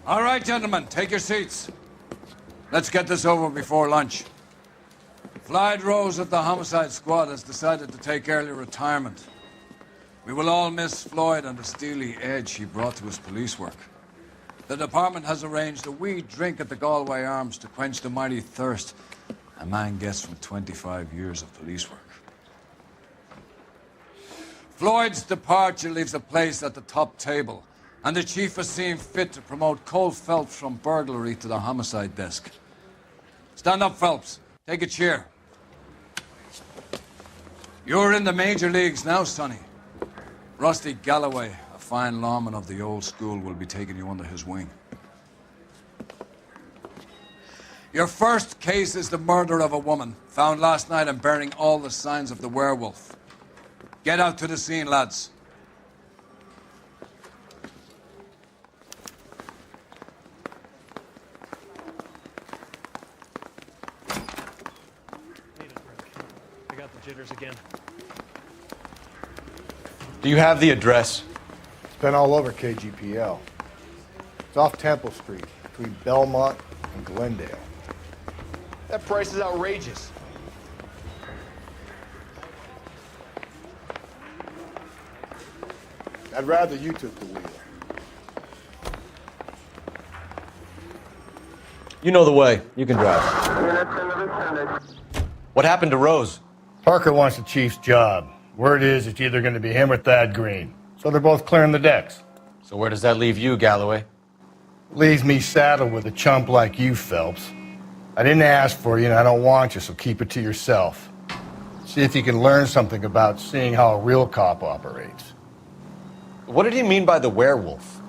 All right, gentlemen, take your seats. Let's get this over before lunch. Floyd Rose at the homicide squad has decided to take early retirement. We will all miss Floyd and the steely edge he brought to his police work. The department has arranged a wee drink at the Galway Arms to quench the mighty thirst a man gets from 25 years of police work. Floyd's departure leaves a place at the top table, and the chief has seen fit to promote Cole Phelps from burglary to the homicide desk. Stand up, Phelps. Take a chair. You're in the major leagues now, Sonny. Rusty Galloway, a fine lawman of the old school, will be taking you under his wing. Your first case is the murder of a woman, found last night and bearing all the signs of the werewolf. Get out to the scene, lads. I got the jitters again. Do you have the address? It's been all over KGPL. It's off Temple Street, between Belmont and Glendale. That price is outrageous. I'd rather you took the wheel. You know the way. You can drive. What happened to Rose? Parker wants the chief's job. Word is it's either going to be him or Thad Green. So they're both clearing the decks. So where does that leave you, Galloway? Leaves me saddled with a chump like you, Phelps. I didn't ask for you and I don't want you, so keep it to yourself. See if you can learn something about seeing how a real cop operates. What did he mean by the werewolf?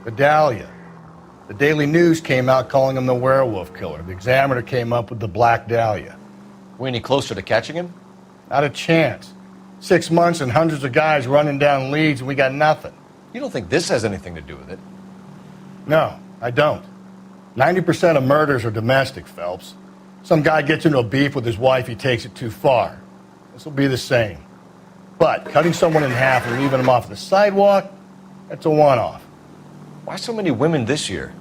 The Dahlia. The Daily News came out calling him the werewolf killer. The Examiner came up with the Black Dahlia. We any closer to catching him? Not a chance. 6 months and hundreds of guys running down leads and we got nothing. You don't think this has anything to do with it? No, I don't. 90% of murders are domestic, Phelps. Some guy gets into a beef with his wife, he takes it too far. This will be the same. But cutting someone in half and leaving them off the sidewalk, that's a one-off. Why so many women this year?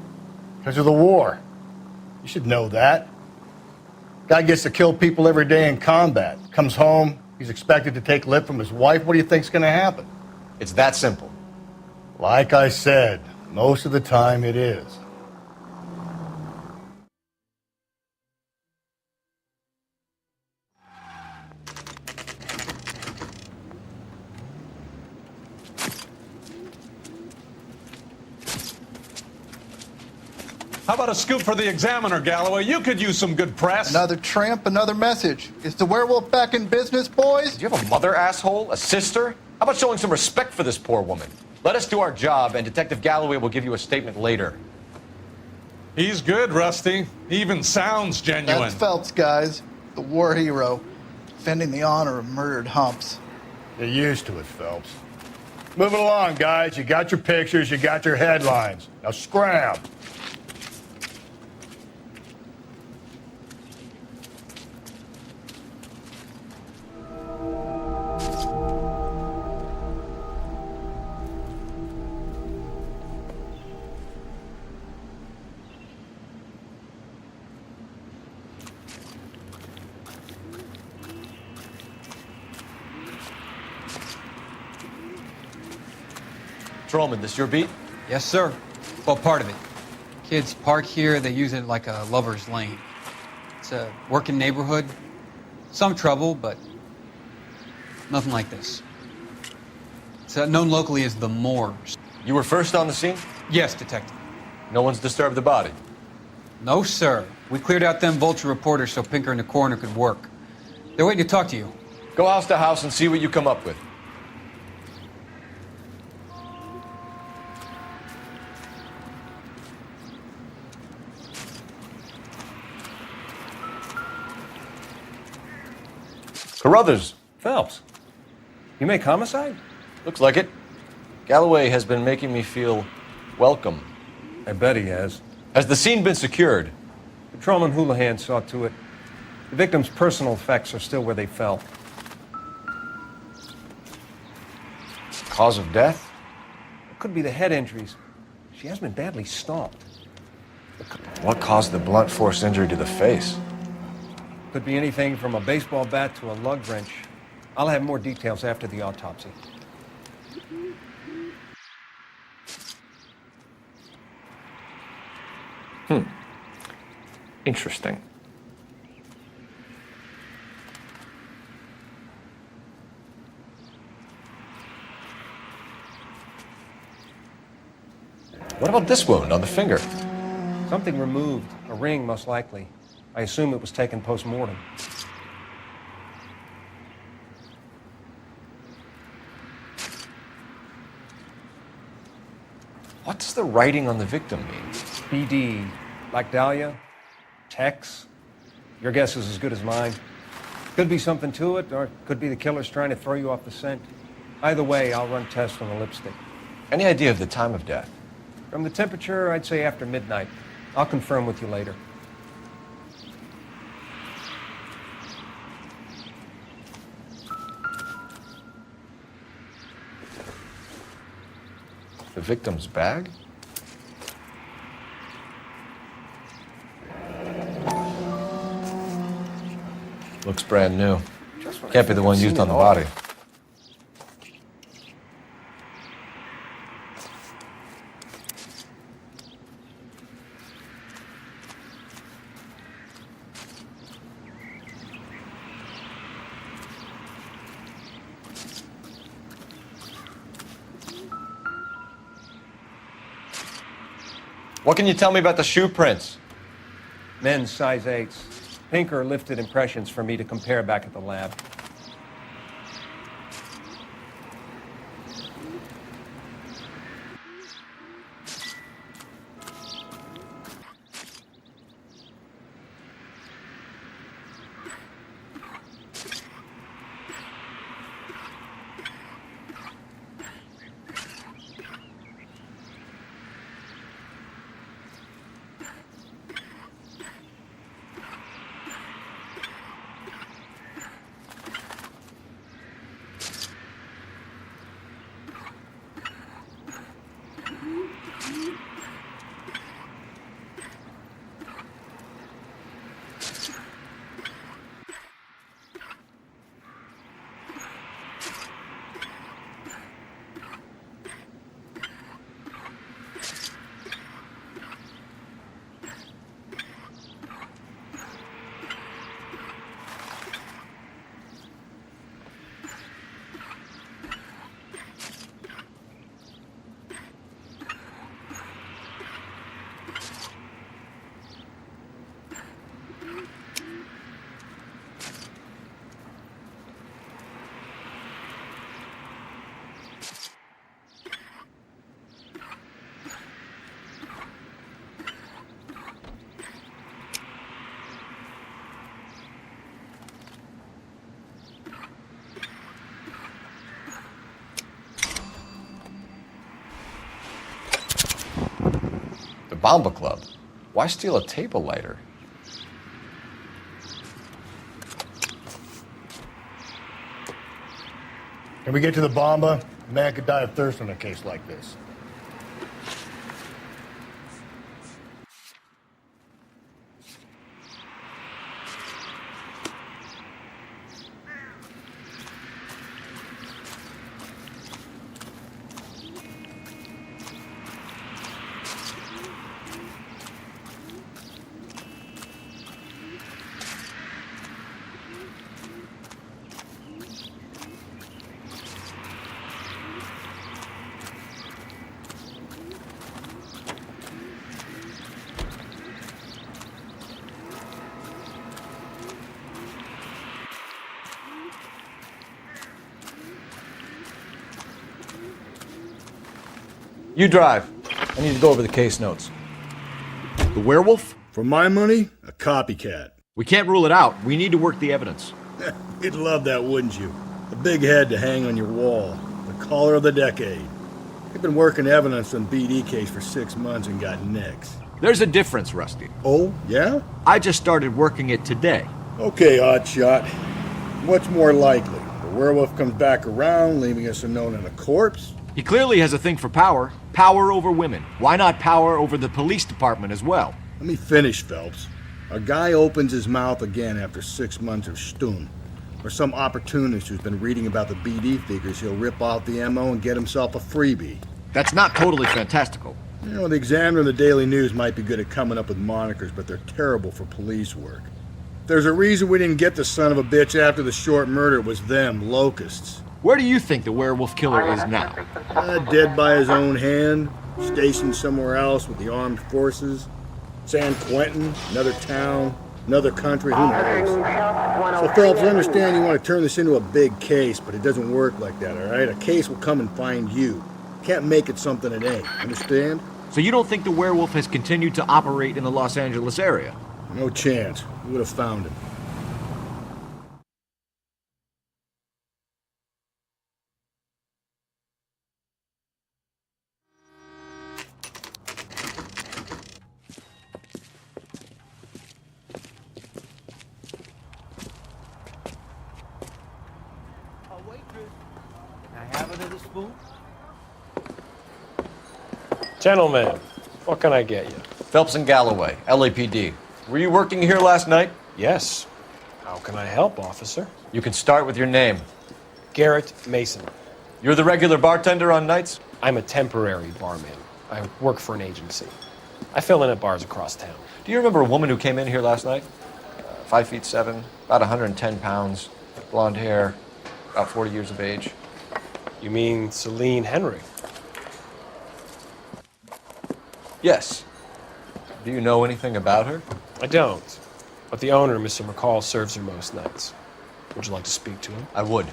Because of the war. You should know that. Guy gets to kill people every day in combat. Comes home, he's expected to take lip from his wife. What do you think's going to happen? It's that simple. Like I said, most of the time it is. How about a scoop for the Examiner, Galloway? You could use some good press. Another tramp, another message. Is the werewolf back in business, boys? Do you have a mother, asshole? A sister? How about showing some respect for this poor woman? Let us do our job, and Detective Galloway will give you a statement later. He's good, Rusty. He even sounds genuine. That's Phelps, guys. The war hero. Defending the honor of murdered humps. Get used to it, Phelps. Move it along, guys. You got your pictures, you got your headlines. Now scram. Patrolman, this your beat? Yes, sir. Well, part of it. Kids park here, they use it like a lover's lane. It's a working neighborhood. Some trouble, but nothing like this. It's known locally as the Moors. You were first on the scene? Yes, detective. No one's disturbed the body? No, sir. We cleared out them vulture reporters so Pinker and the coroner could work. They're waiting to talk to you. Go house to house and see what you come up with. Carruthers. Phelps, you make homicide? Looks like it. Galloway has been making me feel welcome. I bet he has. Has the scene been secured? Patrolman Houlihan saw to it. The victim's personal effects are still where they fell. Cause of death? It could be the head injuries. She has been badly stomped. What caused the blunt force injury to the face? Could be anything from a baseball bat to a lug wrench. I'll have more details after the autopsy. Interesting. What about this wound on the finger? Something removed. A ring, most likely. I assume it was taken post-mortem. What does the writing on the victim mean? BD. Like Dahlia? Tex? Your guess is as good as mine. Could be something to it, or it could be the killer's trying to throw you off the scent. Either way, I'll run tests on the lipstick. Any idea of the time of death? From the temperature, I'd say after midnight. I'll confirm with you later. The victim's bag? Looks brand new. Can't be the one used on the body. What can you tell me about the shoe prints? Men's size 8s. Pinker lifted impressions for me to compare back at the lab. Bomba Club. Why steal a table lighter? Can we get to the Bomba? A man could die of thirst in a case like this. You drive. I need to go over the case notes. The werewolf? For my money, a copycat. We can't rule it out. We need to work the evidence. You'd love that, wouldn't you? A big head to hang on your wall. The caller of the decade. You've been working evidence on BD case for 6 months and got nicks. There's a difference, Rusty. Oh, yeah? I just started working it today. Okay, oddshot. What's more likely? The werewolf comes back around, leaving us unknown and a corpse? He clearly has a thing for power. Power over women. Why not power over the police department as well? Let me finish, Phelps. A guy opens his mouth again after 6 months of stun. Or some opportunist who's been reading about the BD figures he'll rip off the MO and get himself a freebie. That's not totally fantastical. You know, the Examiner and the Daily News might be good at coming up with monikers, but they're terrible for police work. There's a reason we didn't get the son of a bitch after the short murder. It was them, locusts. Where do you think the werewolf killer is now? Dead by his own hand, stationed somewhere else with the armed forces. San Quentin, another town, another country, who knows? So, Phelps, I understand you want to turn this into a big case, but it doesn't work like that, all right? A case will come and find you. Can't make it something it ain't, understand? So you don't think the werewolf has continued to operate in the Los Angeles area? No chance. We would have found him. Gentlemen, what can I get you? Phelps and Galloway, LAPD. Were you working here last night? Yes. How can I help, officer? You can start with your name. Garrett Mason. You're the regular bartender on nights? I'm a temporary barman. I work for an agency. I fill in at bars across town. Do you remember a woman who came in here last night? 5'7", about 110 pounds, blonde hair, about 40 years of age. You mean Celine Henry? Yes. Do you know anything about her? I don't. But the owner, Mr. McCall, serves her most nights. Would you like to speak to him? I would.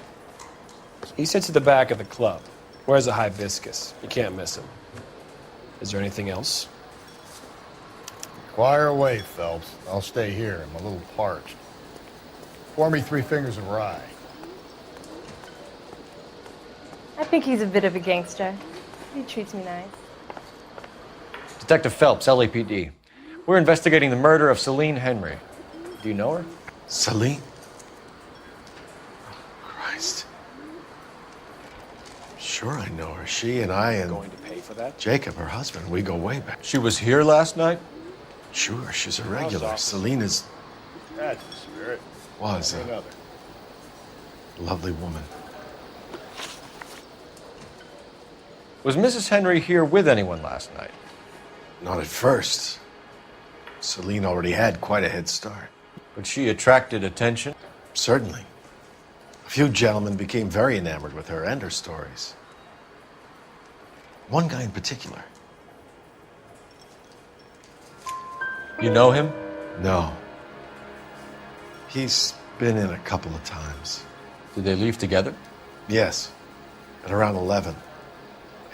He sits at the back of the club. Wears a hibiscus. You can't miss him. Is there anything else? Fire away, Phelps. I'll stay here. I'm a little parched. Pour me 3 fingers of rye. I think he's a bit of a gangster. He treats me nice. Detective Phelps, LAPD. We're investigating the murder of Celine Henry. Do you know her? Celine? Oh, Christ. Sure I know her. She and I and... Going to pay for that? Jacob, her husband, we go way back. She was here last night? Sure, she's a regular. Celine is... That's the spirit. Was Another. a lovely woman. Was Mrs. Henry here with anyone last night? Not at first. Celine already had quite a head start. But she attracted attention? Certainly. A few gentlemen became very enamored with her and her stories. One guy in particular. You know him? No. He's been in a couple of times. Did they leave together? Yes. At around 11.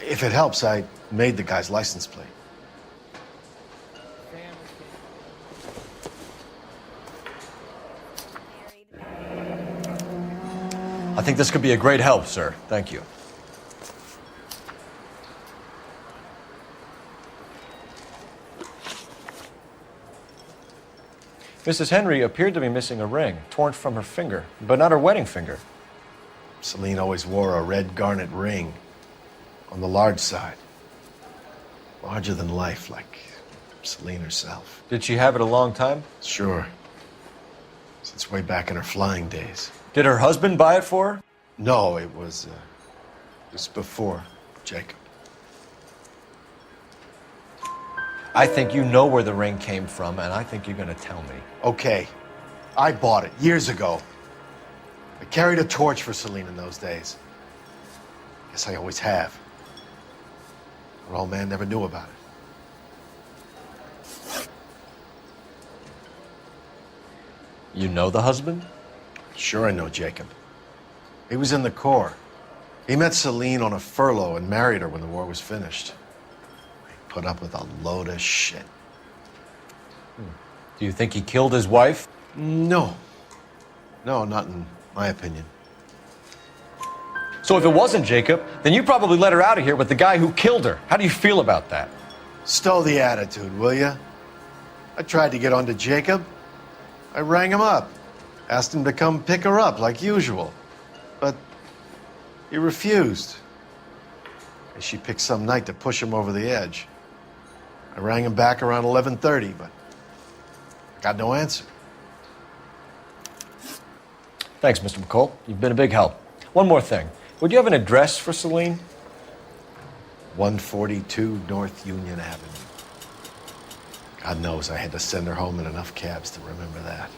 If it helps, I made the guy's license plate. I think this could be a great help, sir. Thank you. Mrs. Henry appeared to be missing a ring, torn from her finger, but not her wedding finger. Celine always wore a red garnet ring on the large side. Larger than life, like Celine herself. Did she have it a long time? Sure. Since way back in her flying days. Did her husband buy it for her? No, it was before Jacob. I think you know where the ring came from, and I think you're going to tell me. Okay. I bought it years ago. I carried a torch for Celine in those days. Guess I always have. Her old man never knew about it. You know the husband? Sure I know Jacob. He was in the Corps. He met Celine on a furlough and married her when the war was finished. He put up with a load of shit. Do you think he killed his wife? No. No, not in my opinion. So if it wasn't Jacob, then you probably let her out of here with the guy who killed her. How do you feel about that? Stow the attitude, will ya? I tried to get onto Jacob. I rang him up. Asked him to come pick her up like usual. But he refused. And she picked some night to push him over the edge. I rang him back around 11:30, but I got no answer. Thanks, Mr. McCall. You've been a big help. One more thing. Would you have an address for Celine? 142 North Union Avenue. God knows I had to send her home in enough cabs to remember that.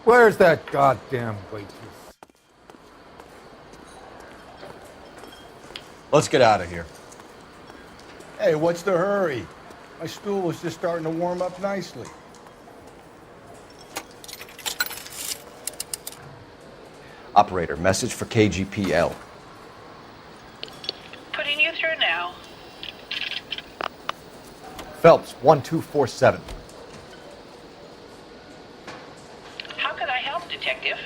Where's that goddamn waitress? Let's get out of here. Hey, what's the hurry? My stool was just starting to warm up nicely. Operator, message for KGPL. Putting you through now. Phelps, 1247. How can I help, Detective?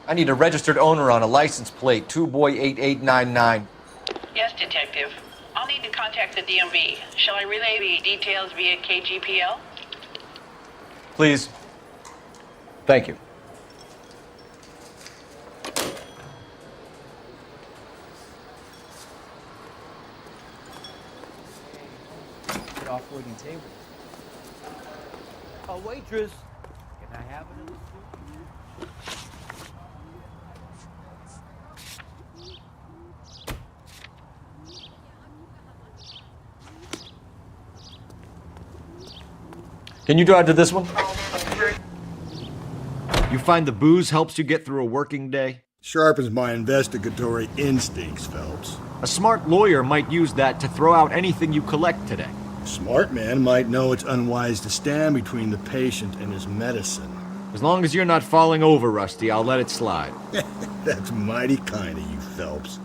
I need a registered owner on a license plate, 2boy8899. Yes, Detective. I'll need to contact the DMV. Shall I relay the details via KGPL? Please. Thank you. Get off waiting table. A waitress. Can I have another soup? Can you drive to this one? You find the booze helps you get through a working day? Sharpens my investigatory instincts, Phelps. A smart lawyer might use that to throw out anything you collect today. A smart man might know it's unwise to stand between the patient and his medicine. As long as you're not falling over, Rusty, I'll let it slide. That's mighty kind of you, Phelps.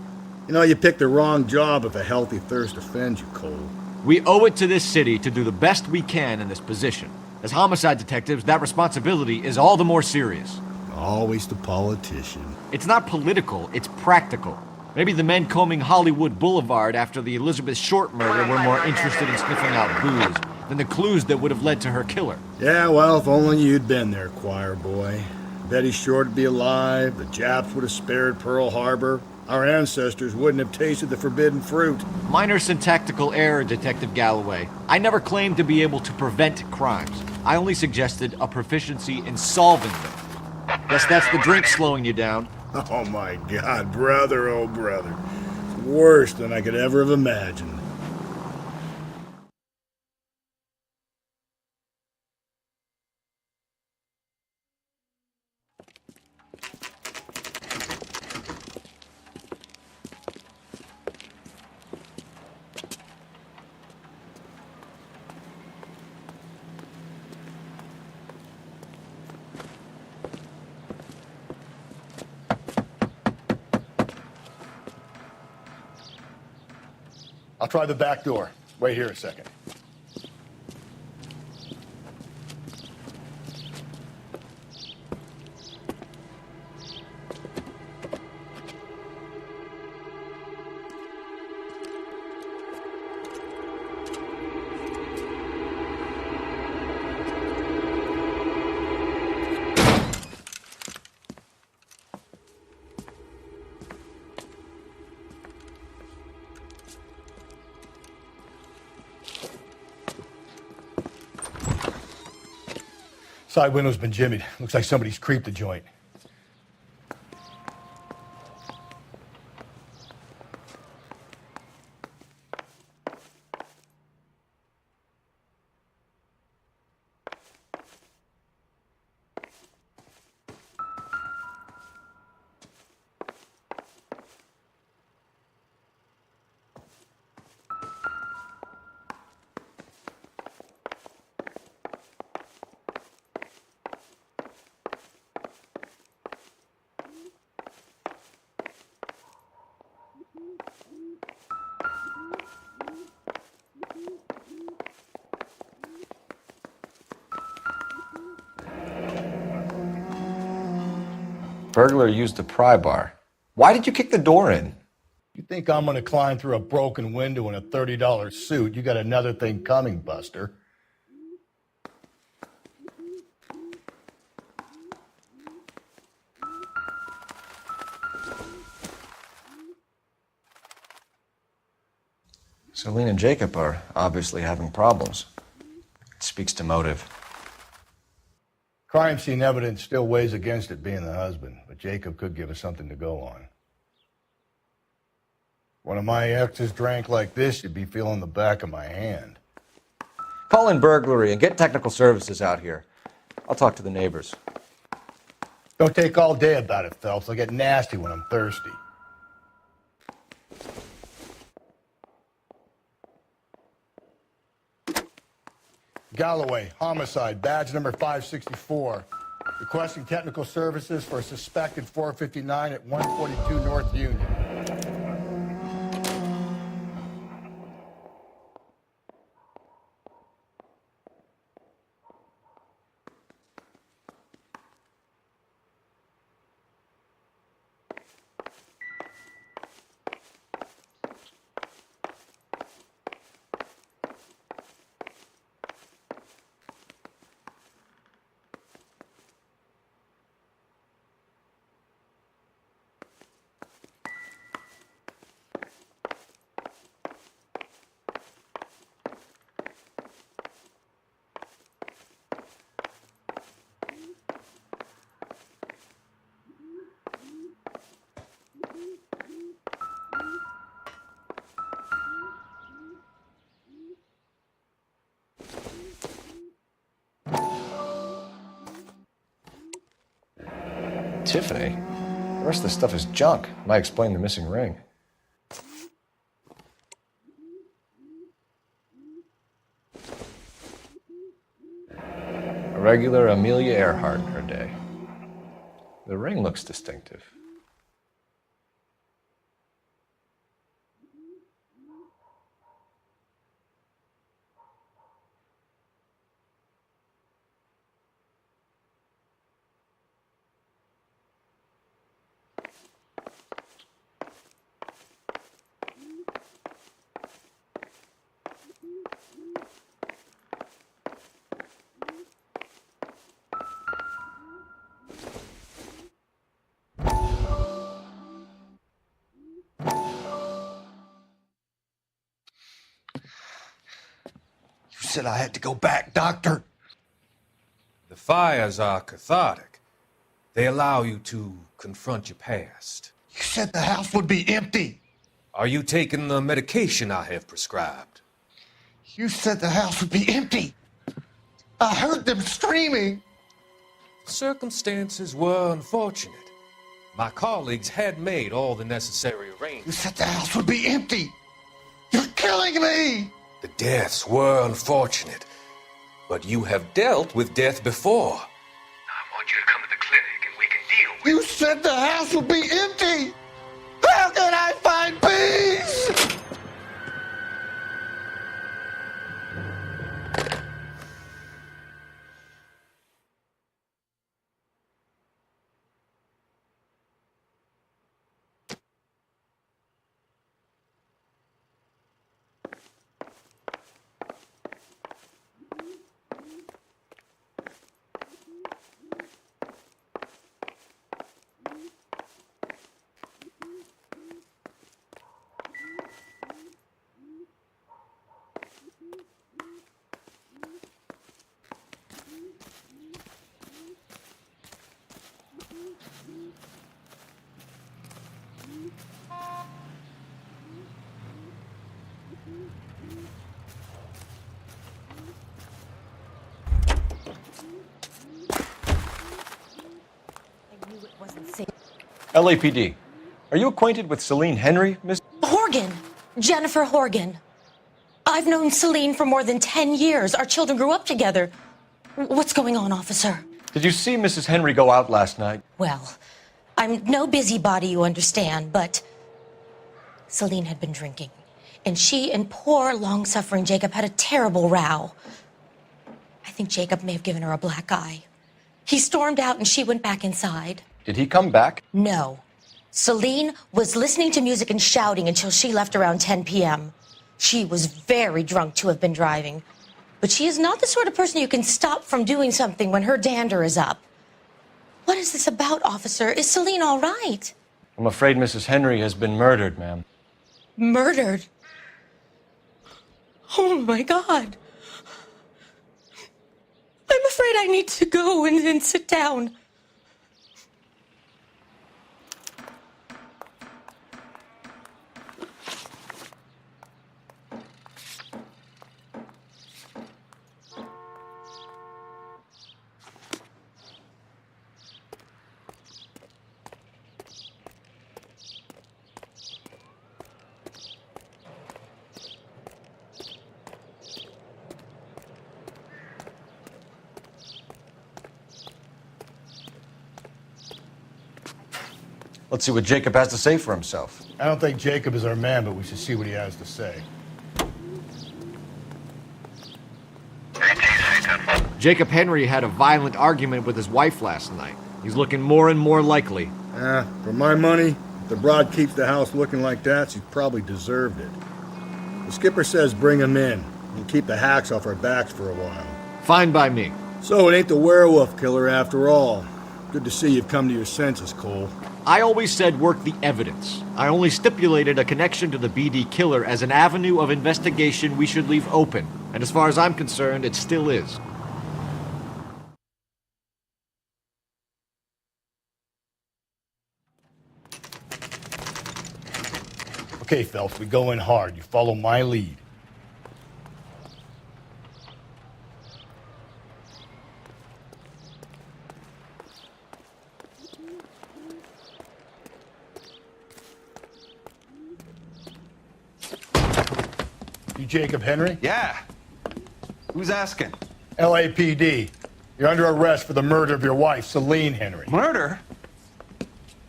You know, you picked the wrong job if a healthy thirst offends you, Cole. We owe it to this city to do the best we can in this position. As homicide detectives, that responsibility is all the more serious. Always the politician. It's not political, it's practical. Maybe the men combing Hollywood Boulevard after the Elizabeth Short murder were more interested in sniffing out booze than the clues that would have led to her killer. Yeah, well, if only you'd been there, choir boy. Betty Short would be alive, the Japs would have spared Pearl Harbor, our ancestors wouldn't have tasted the forbidden fruit. Minor syntactical error, Detective Galloway. I never claimed to be able to prevent crimes. I only suggested a proficiency in solving them. Guess that's the drink slowing you down. Oh my God, brother, oh brother. It's worse than I could ever have imagined. I'll try the back door. Wait here a second. Side window's been jimmied. Looks like somebody's creeped the joint. Burglar used a pry bar. Why did you kick the door in? You think I'm gonna climb through a broken window in a $30 suit? You got another thing coming, Buster. Celine and Jacob are obviously having problems. It speaks to motive. Crime scene evidence still weighs against it being the husband, but Jacob could give us something to go on. One of my exes drank like this, you'd be feeling the back of my hand. Call in burglary and get technical services out here. I'll talk to the neighbors. Don't take all day about it, Phelps. I'll get nasty when I'm thirsty. Galloway, homicide, badge number 564. Requesting technical services for a suspected 459 at 142 North Union. Tiffany? The rest of the stuff is junk. Might explain the missing ring. A regular Amelia Earhart in her day. The ring looks distinctive. You said I had to go back, Doctor. The fires are cathartic. They allow you to confront your past. You said the house would be empty. Are you taking the medication I have prescribed? You said the house would be empty. I heard them screaming. Circumstances were unfortunate. My colleagues had made all the necessary arrangements. You said the house would be empty. You're killing me. The deaths were unfortunate, but you have dealt with death before. I want you to come to the clinic and we can deal with it. You said the house would be empty. How can I find peace? LAPD. Are you acquainted with Celine Henry, Miss? Horgan. Jennifer Horgan. I've known Celine for more than 10 years. Our children grew up together. What's going on, officer? Did you see Mrs. Henry go out last night? Well, I'm no busybody, you understand, but Celine had been drinking. And she and poor, long-suffering Jacob had a terrible row. I think Jacob may have given her a black eye. He stormed out and she went back inside. Did he come back? No. Celine was listening to music and shouting until she left around 10 p.m. She was very drunk to have been driving. But she is not the sort of person you can stop from doing something when her dander is up. What is this about, officer? Is Celine all right? I'm afraid Mrs. Henry has been murdered, ma'am. Murdered? Oh my God. I'm afraid I need to go and sit down. Let's see what Jacob has to say for himself. I don't think Jacob is our man, but we should see what he has to say. Jacob Henry had a violent argument with his wife last night. He's looking more and more likely. For my money, if the broad keeps the house looking like that, she probably deserved it. The skipper says bring him in and keep the hacks off our backs for a while. Fine by me. So it ain't the werewolf killer after all. Good to see you've come to your senses, Cole. I always said work the evidence. I only stipulated a connection to the BD killer as an avenue of investigation we should leave open. And as far as I'm concerned, it still is. Okay, Phelps, we go in hard. You follow my lead. You Jacob Henry? Yeah. Who's asking? LAPD. You're under arrest for the murder of your wife, Celine Henry. Murder?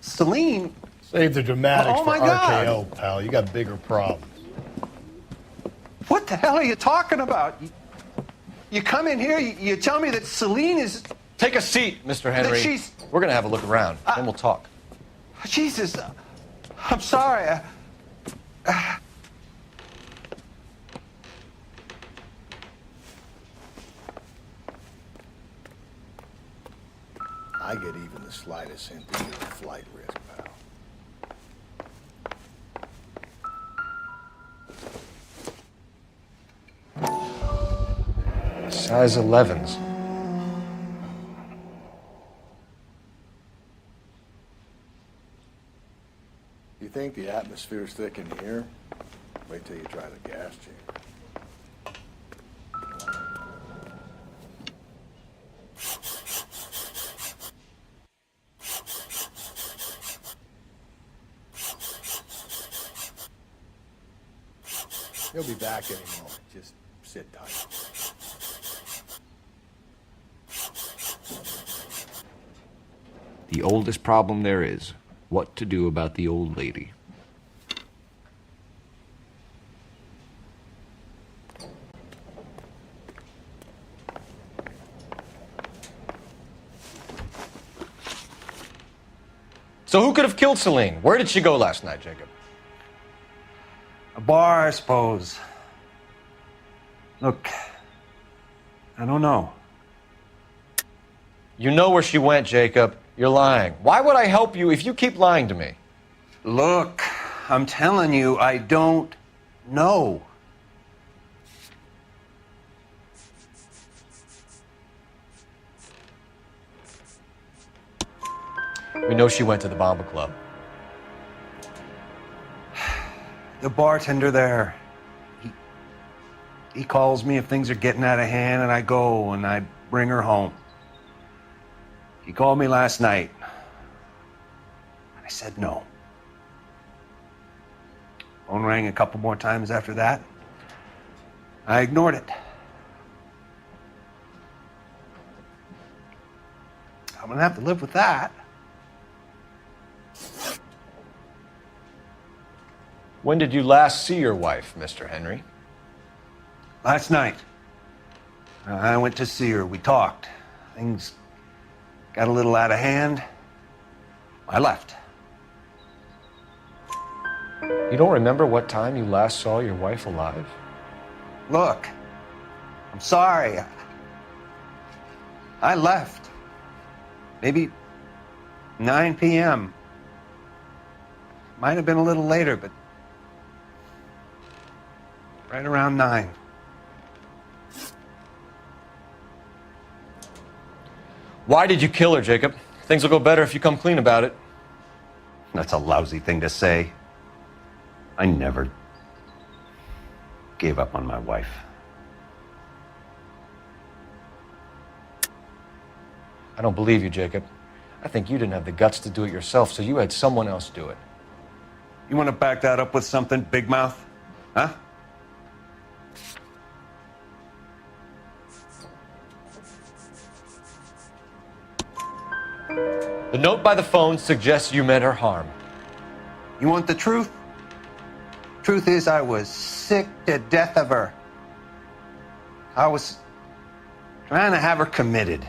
Celine? Save the dramatics Oh, for my God. RKO, pal. You got bigger problems. What the hell are you talking about? You come in here, you tell me that Celine is... Take a seat, Mr. Henry. That she's... We're gonna have a look around, then we'll talk. Jesus, I'm sorry. I get even the slightest hint that you're a flight risk, pal. Size 11s. You think the atmosphere's thick in here? Wait till you try the gas chamber. He'll be back any moment. Just sit tight. The oldest problem there is, what to do about the old lady. So who could have killed Celine? Where did she go last night, Jacob? A bar, I suppose. Look, I don't know. You know where she went, Jacob. You're lying. Why would I help you if you keep lying to me? Look, I'm telling you, I don't know. We know she went to the Bomba Club. The bartender there, he calls me if things are getting out of hand, and I go and I bring her home. He called me last night. I said no. Phone rang a couple more times after that. I ignored it. I'm gonna have to live with that. When did you last see your wife, Mr. Henry? Last night. I went to see her. We talked. Things got a little out of hand. I left. You don't remember what time you last saw your wife alive? Look, I'm sorry. I left. Maybe 9 p.m. Might have been a little later, but right around 9. Why did you kill her, Jacob? Things will go better if you come clean about it. That's a lousy thing to say. I never gave up on my wife. I don't believe you, Jacob. I think you didn't have the guts to do it yourself, so you had someone else do it. You want to back that up with something, Big Mouth? Huh? The note by the phone suggests you meant her harm. You want the truth? Truth is, I was sick to death of her. I was trying to have her committed.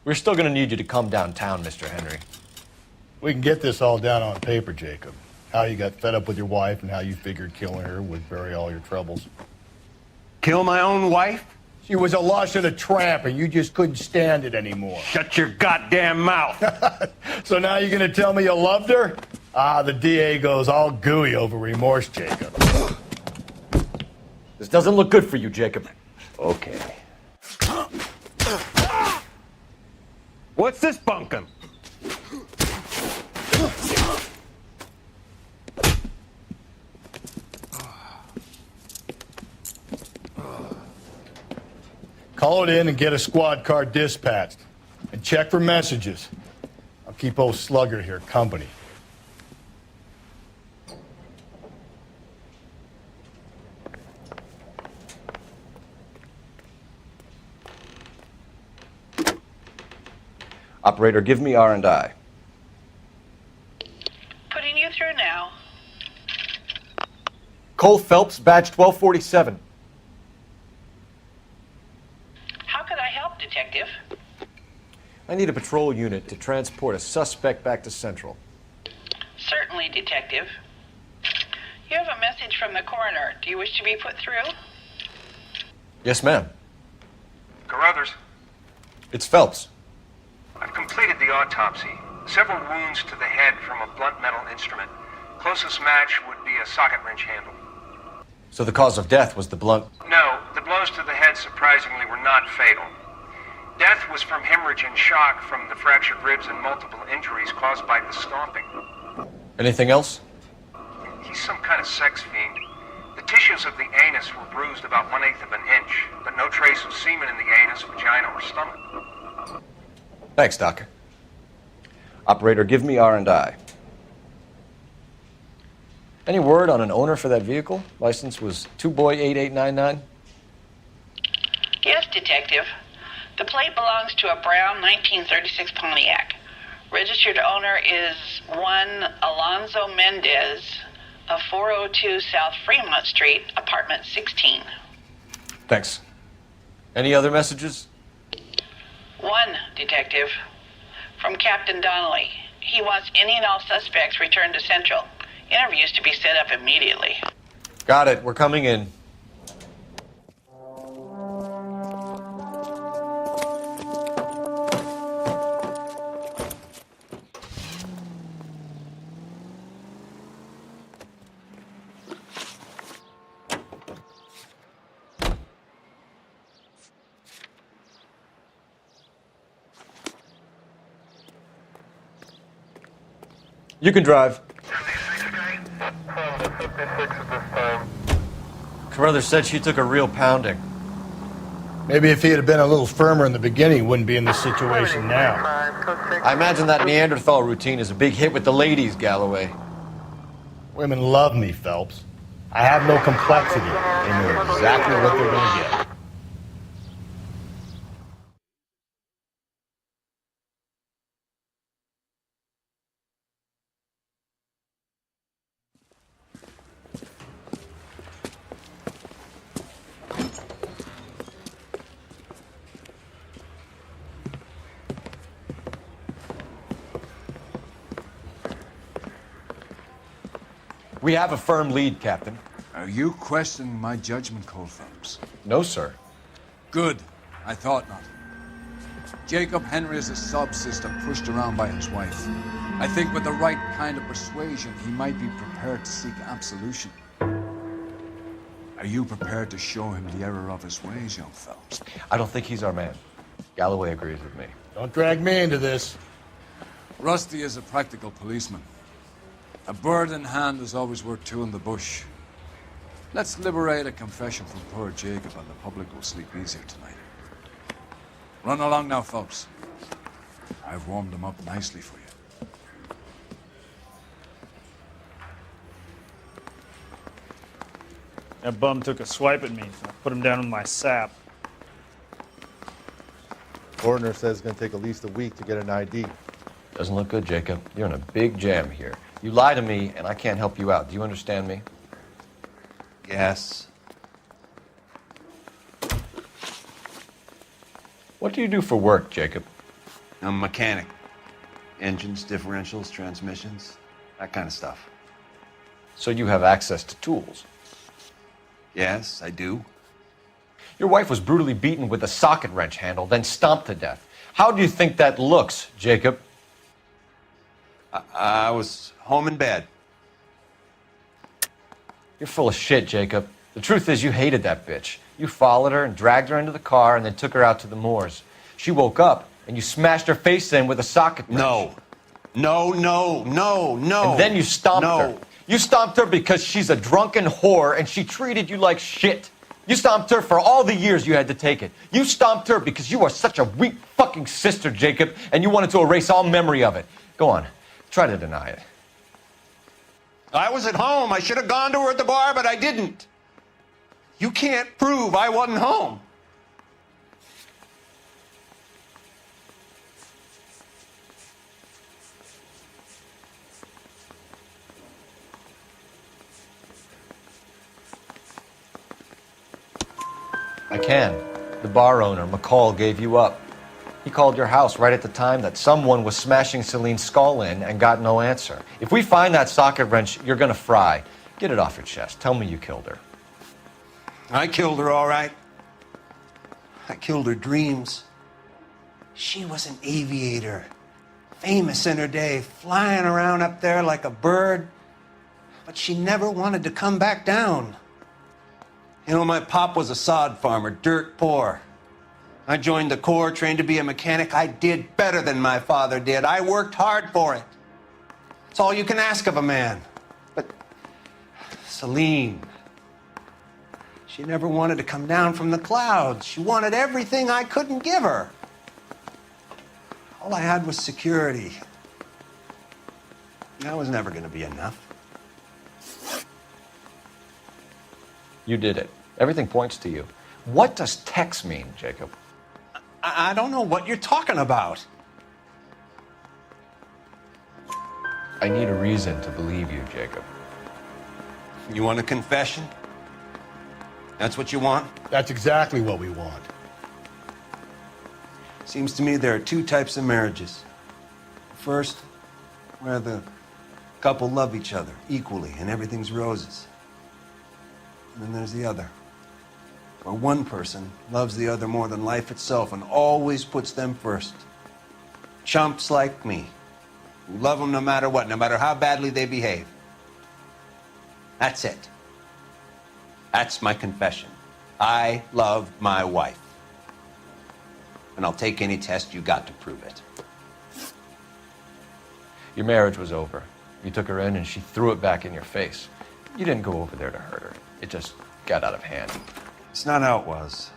We're still going to need you to come downtown, Mr. Henry. We can get this all down on paper, Jacob. How you got fed up with your wife and how you figured killing her would bury all your troubles. Kill my own wife? She was a lush and a tramp, and you just couldn't stand it anymore. Shut your goddamn mouth. So now you're going to tell me you loved her? Ah, the DA goes all gooey over remorse, Jacob. This doesn't look good for you, Jacob. Okay. What's this bunkum? Call it in and get a squad car dispatched. And check for messages. I'll keep old Slugger here company. Operator, give me R&I. Putting you through now. Cole Phelps, badge 1247. How could I help, Detective? I need a patrol unit to transport a suspect back to Central. Certainly, Detective. You have a message from the coroner. Do you wish to be put through? Yes, ma'am. Carruthers, It's Phelps. I've completed the autopsy. Several wounds to the head from a blunt metal instrument. Closest match would be a socket wrench handle. So the cause of death was the blunt... No, the blows to the head surprisingly were not fatal. Death was from hemorrhage and shock from the fractured ribs and multiple injuries caused by the stomping. Anything else? He's some kind of sex fiend. The tissues of the anus were bruised about 1/8 of an inch, but no trace of semen in the anus, vagina, or stomach. Thanks, Doctor. Operator, give me R&I. Any word on an owner for that vehicle? License was 2boy8899. Yes, Detective. The plate belongs to a brown 1936 Pontiac. Registered owner is one Alonzo Mendez of 402 South Fremont Street, apartment 16. Thanks. Any other messages? One, Detective. From Captain Donnelly. He wants any and all suspects returned to Central. Interviews to be set up immediately. Got it. We're coming in. You can drive. Carruthers said she took a real pounding. Maybe if he had been a little firmer in the beginning, he wouldn't be in this situation now. I imagine that Neanderthal routine is a big hit with the ladies, Galloway. Women love me, Phelps. I have no complexity. They know exactly what they're going to get. We have a firm lead, Captain. Are you questioning my judgment, Cole Phelps? No, sir. Good. I thought not. Jacob Henry is a sub-sister pushed around by his wife. I think with the right kind of persuasion, he might be prepared to seek absolution. Are you prepared to show him the error of his ways, young Phelps? I don't think he's our man. Galloway agrees with me. Don't drag me into this. Rusty is a practical policeman. A bird in hand is always worth two in the bush. Let's liberate a confession from poor Jacob and the public will sleep easier tonight. Run along now, folks. I've warmed them up nicely for you. That bum took a swipe at me, so I put him down with my sap. Ordner says it's going to take at least a week to get an ID. Doesn't look good, Jacob. You're in a big jam here. You lie to me, and I can't help you out. Do you understand me? Yes. What do you do for work, Jacob? I'm a mechanic. Engines, differentials, transmissions, that kind of stuff. So you have access to tools? Yes, I do. Your wife was brutally beaten with a socket wrench handle, then stomped to death. How do you think that looks, Jacob? I was home in bed. You're full of shit, Jacob. The truth is you hated that bitch. You followed her and dragged her into the car and then took her out to the moors. She woke up and you smashed her face in with a socket wrench. No. No. And then you stomped her. You stomped her because she's a drunken whore and she treated you like shit. You stomped her for all the years you had to take it. You stomped her because you are such a weak fucking sister, Jacob, and you wanted to erase all memory of it. Go on. Try to deny it. I was at home. I should have gone to her at the bar, but I didn't. You can't prove I wasn't home. I can. The bar owner, McCall, gave you up. He called your house right at the time that someone was smashing Celine's skull in and got no answer. If we find that socket wrench, you're gonna fry. Get it off your chest. Tell me you killed her. I killed her, all right. I killed her dreams. She was an aviator, famous in her day, flying around up there like a bird, but she never wanted to come back down. You know, my pop was a sod farmer, dirt poor. I joined the Corps, trained to be a mechanic. I did better than my father did. I worked hard for it. It's all you can ask of a man. But Celine, she never wanted to come down from the clouds. She wanted everything I couldn't give her. All I had was security. That was never going to be enough. You did it. Everything points to you. What does Tex mean, Jacob? I don't know what you're talking about. I need a reason to believe you, Jacob. You want a confession? That's what you want? That's exactly what we want. Seems to me there are two types of marriages. First, where the couple love each other equally and everything's roses. And then there's the other, where one person loves the other more than life itself and always puts them first. Chumps like me, who love them no matter what, no matter how badly they behave. That's it. That's my confession. I love my wife. And I'll take any test you got to prove it. Your marriage was over. You took her in and she threw it back in your face. You didn't go over there to hurt her. It just got out of hand. It's not how it was.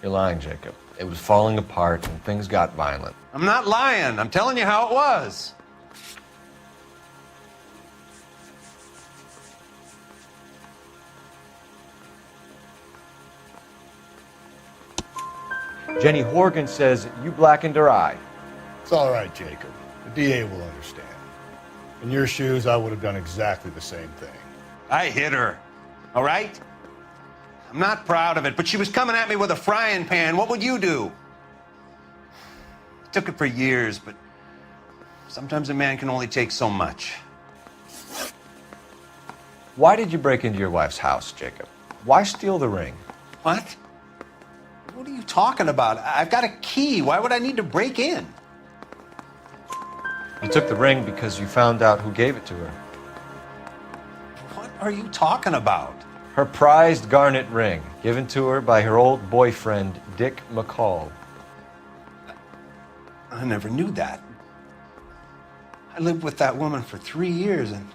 You're lying, Jacob. It was falling apart and things got violent. I'm not lying. I'm telling you how it was. Jenny Horgan says you blackened her eye. It's all right, Jacob. The DA will understand. In your shoes, I would have done exactly the same thing. I hit her, all right? I'm not proud of it, but she was coming at me with a frying pan. What would you do? It took it for years, but sometimes a man can only take so much. Why did you break into your wife's house, Jacob? Why steal the ring? What? What are you talking about? I've got a key. Why would I need to break in? You took the ring because you found out who gave it to her. What are you talking about? Her prized garnet ring. Given to her by her old boyfriend, Dick McCall. I never knew that. I lived with that woman for 3 years and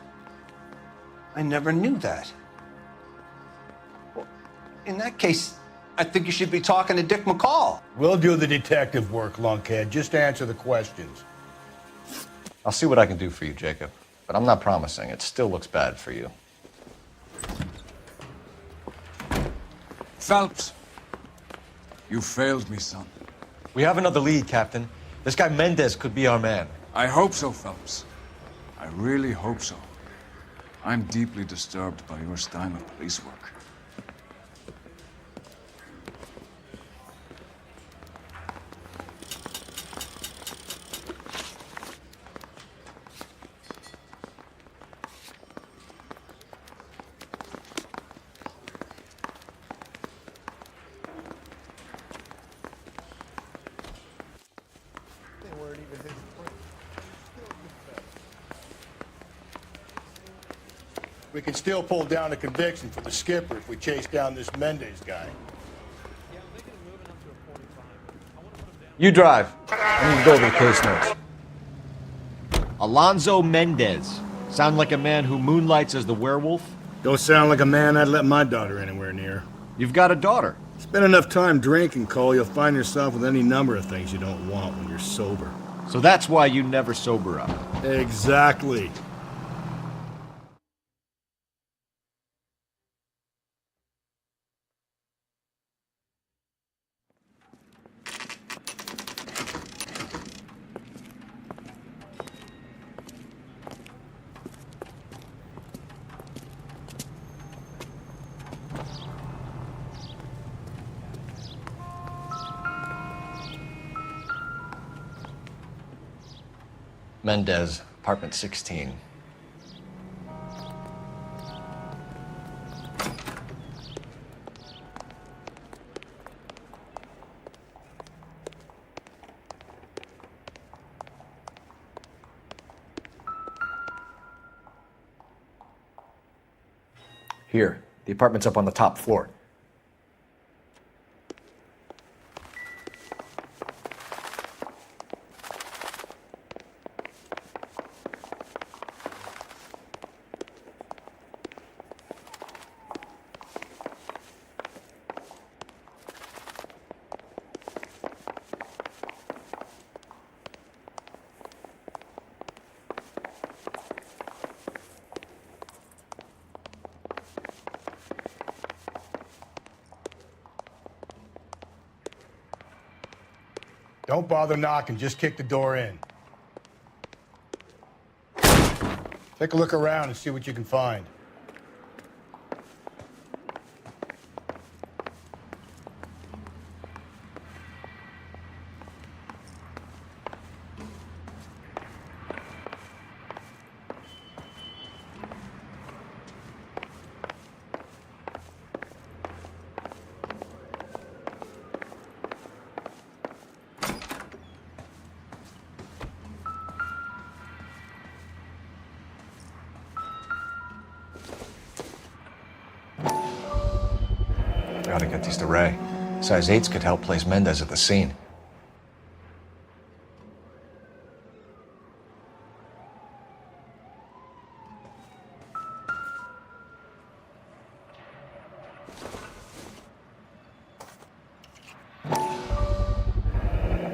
I never knew that. Well, in that case, I think you should be talking to Dick McCall. We'll do the detective work, lunkhead. Just answer the questions. I'll see what I can do for you, Jacob. But I'm not promising. It still looks bad for you. Phelps, you failed me, son. We have another lead, Captain. This guy Mendez could be our man. I hope so, Phelps. I really hope so. I'm deeply disturbed by your style of police work. We can still pull down a conviction for the skipper if we chase down this Mendez guy. You drive. I need to go over the case notes. Alonzo Mendez. Sound like a man who moonlights as the werewolf? Don't sound like a man I'd let my daughter anywhere near. You've got a daughter. Spend enough time drinking, Cole, you'll find yourself with any number of things you don't want when you're sober. So that's why you never sober up. Exactly. Mendez, apartment 16. Here, the apartment's up on the top floor. Don't bother knocking, just kick the door in. Take a look around and see what you can find. Gotta get these to Ray. Size 8s could help place Mendez at the scene.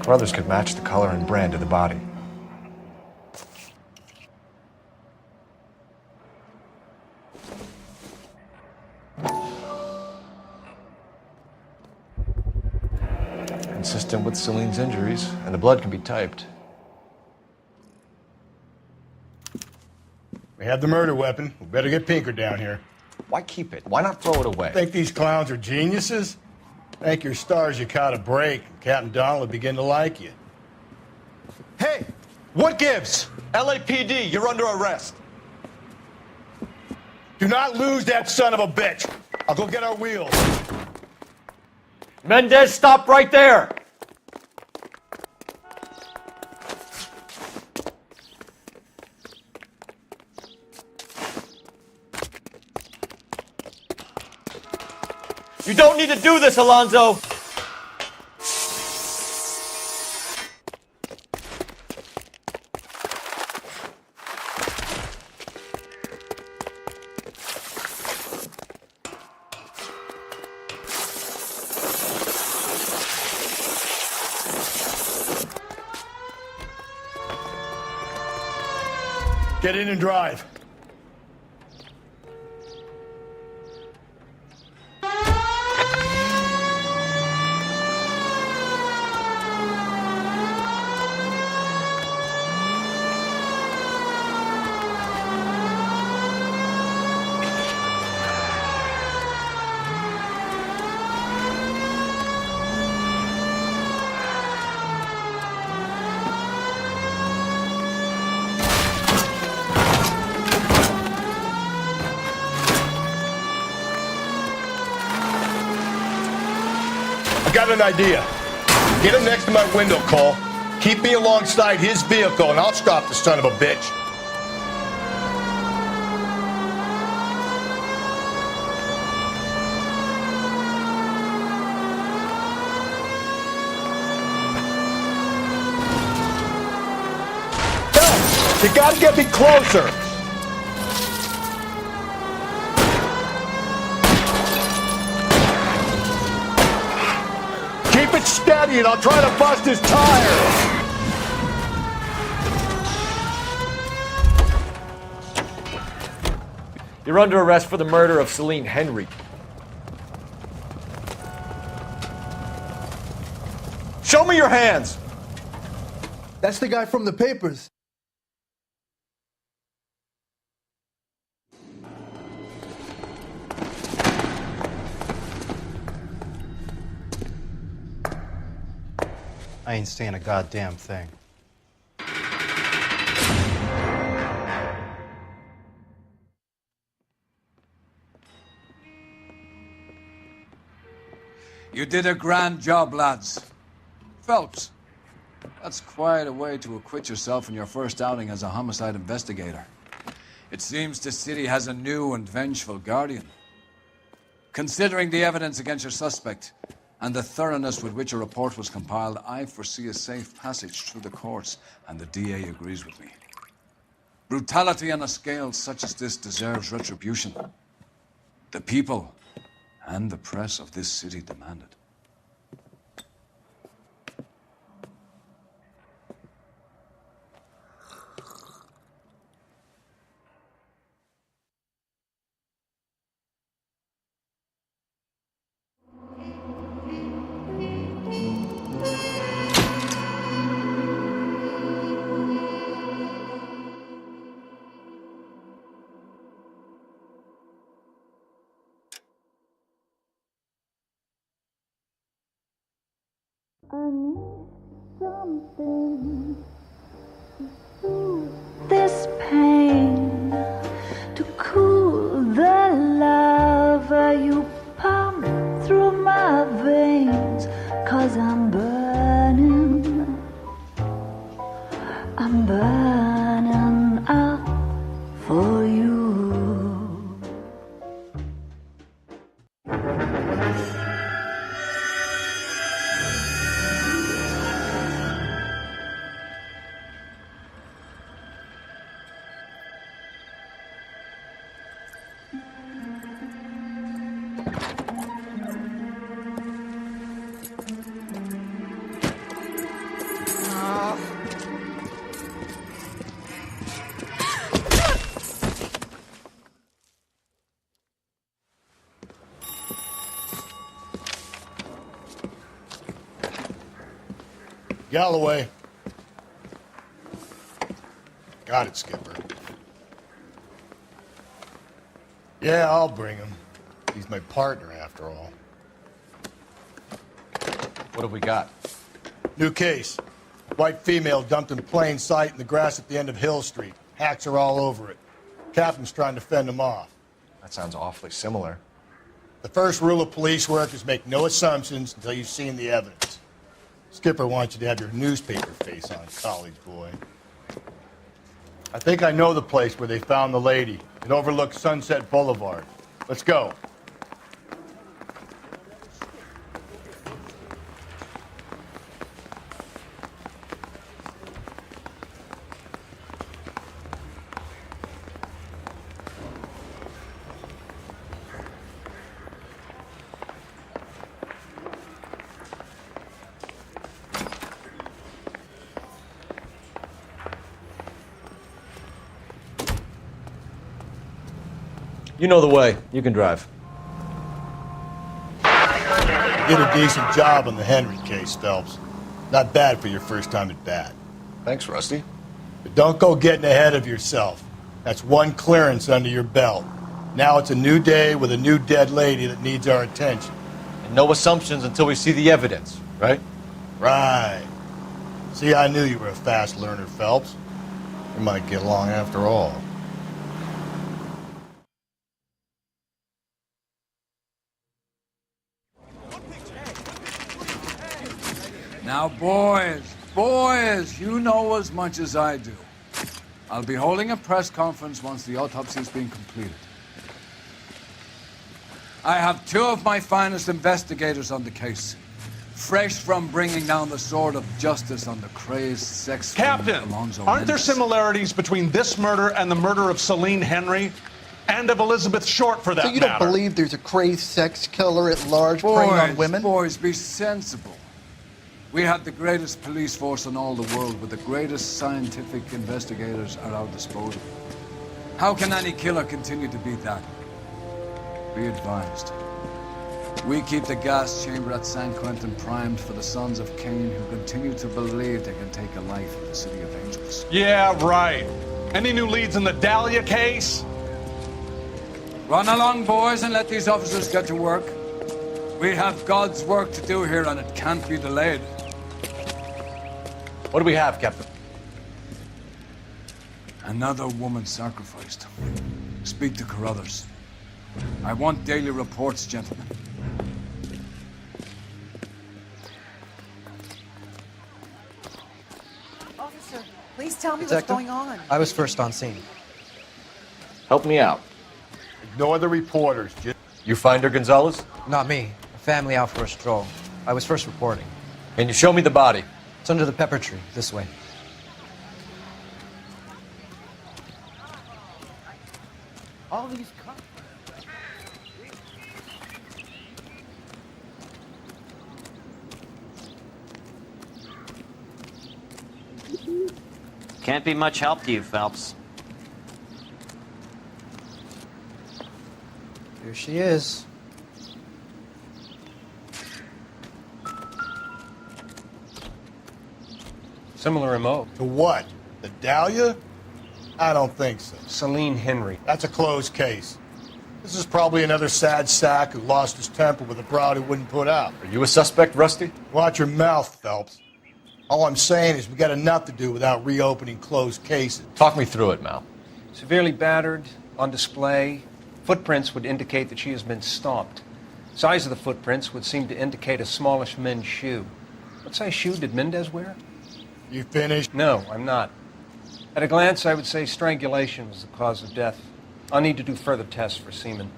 Carruthers could match the color and brand of the body. Consistent with Celine's injuries, and the blood can be typed. We have the murder weapon. We better get Pinker down here. Why keep it? Why not throw it away? Think these clowns are geniuses? Thank your stars you caught a break. Captain Donald will begin to like you. Hey! What gives? LAPD, you're under arrest. Do not lose that son of a bitch. I'll go get our wheels. Mendez, stop right there! You don't need to do this, Alonzo! Get in and drive. I got an idea. Get him next to my window, Cole. Keep me alongside his vehicle, and I'll stop the son of a bitch. Hey, you gotta get me closer. Keep it steady and I'll try to bust his tires. You're under arrest for the murder of Celine Henry. Show me your hands! That's the guy from the papers. I ain't saying a goddamn thing. You did a grand job, lads. Phelps, that's quite a way to acquit yourself in your first outing as a homicide investigator. It seems the city has a new and vengeful guardian. Considering the evidence against your suspect, and the thoroughness with which a report was compiled, I foresee a safe passage through the courts, and the DA agrees with me. Brutality on a scale such as this deserves retribution. The people and the press of this city demand it. I need something to soothe this pain, to cool the lava you pump through my veins, 'cause I'm burning up for you. Galloway. Got it, Skipper. Yeah, I'll bring him. He's my partner, after all. What have we got? New case. White female dumped in plain sight in the grass at the end of Hill Street. Hacks are all over it. Captain's trying to fend them off. That sounds awfully similar. The first rule of police work is make no assumptions until you've seen the evidence. Skipper wants you to have your newspaper face on, college boy. I think I know the place where they found the lady. It overlooks Sunset Boulevard. Let's go. You know the way. You can drive. You did a decent job on the Henry case, Phelps. Not bad for your first time at bat. Thanks, Rusty. But don't go getting ahead of yourself. That's one clearance under your belt. Now it's a new day with a new dead lady that needs our attention. And no assumptions until we see the evidence, right? Right. See, I knew you were a fast learner, Phelps. We might get along after all. Now, boys, you know as much as I do. I'll be holding a press conference once the autopsy's been completed. I have two of my finest investigators on the case, fresh from bringing down the sword of justice on the crazed sex Captain, Alonzo aren't there Mendes. similarities between this murder and the murder of Celine Henry? And of Elizabeth Short, for that So you don't matter? believe there's a crazed sex killer at large preying on women? Boys, be sensible. We have the greatest police force in all the world, with the greatest scientific investigators at our disposal. How can any killer continue to beat that? Be advised. We keep the gas chamber at San Quentin primed for the sons of Cain who continue to believe they can take a life in the City of Angels. Yeah, right. Any new leads in the Dahlia case? Run along, boys, and let these officers get to work. We have God's work to do here, and it can't be delayed. What do we have, Captain? Another woman sacrificed. Speak to Carruthers. I want daily reports, gentlemen. Officer, please tell me Detective? what's going on. I was first on scene. Help me out. Ignore the reporters. You find her, Gonzalez? Not me. A family out for a stroll. I was first reporting. Can you show me the body? It's under the pepper tree, this way. All these cops. Can't be much help to you, Phelps. Here she is. Similar MO. To what? The Dahlia? I don't think so. Celine Henry. That's a closed case. This is probably another sad sack who lost his temper with a broad who wouldn't put out. Are you a suspect, Rusty? Watch your mouth, Phelps. All I'm saying is we got enough to do without reopening closed cases. Talk me through it, Mal. Severely battered, on display. Footprints would indicate that she has been stomped. Size of the footprints would seem to indicate a smallish men's shoe. What size shoe did Mendez wear? You finished? No, I'm not. At a glance, I would say strangulation was the cause of death. I'll need to do further tests for semen.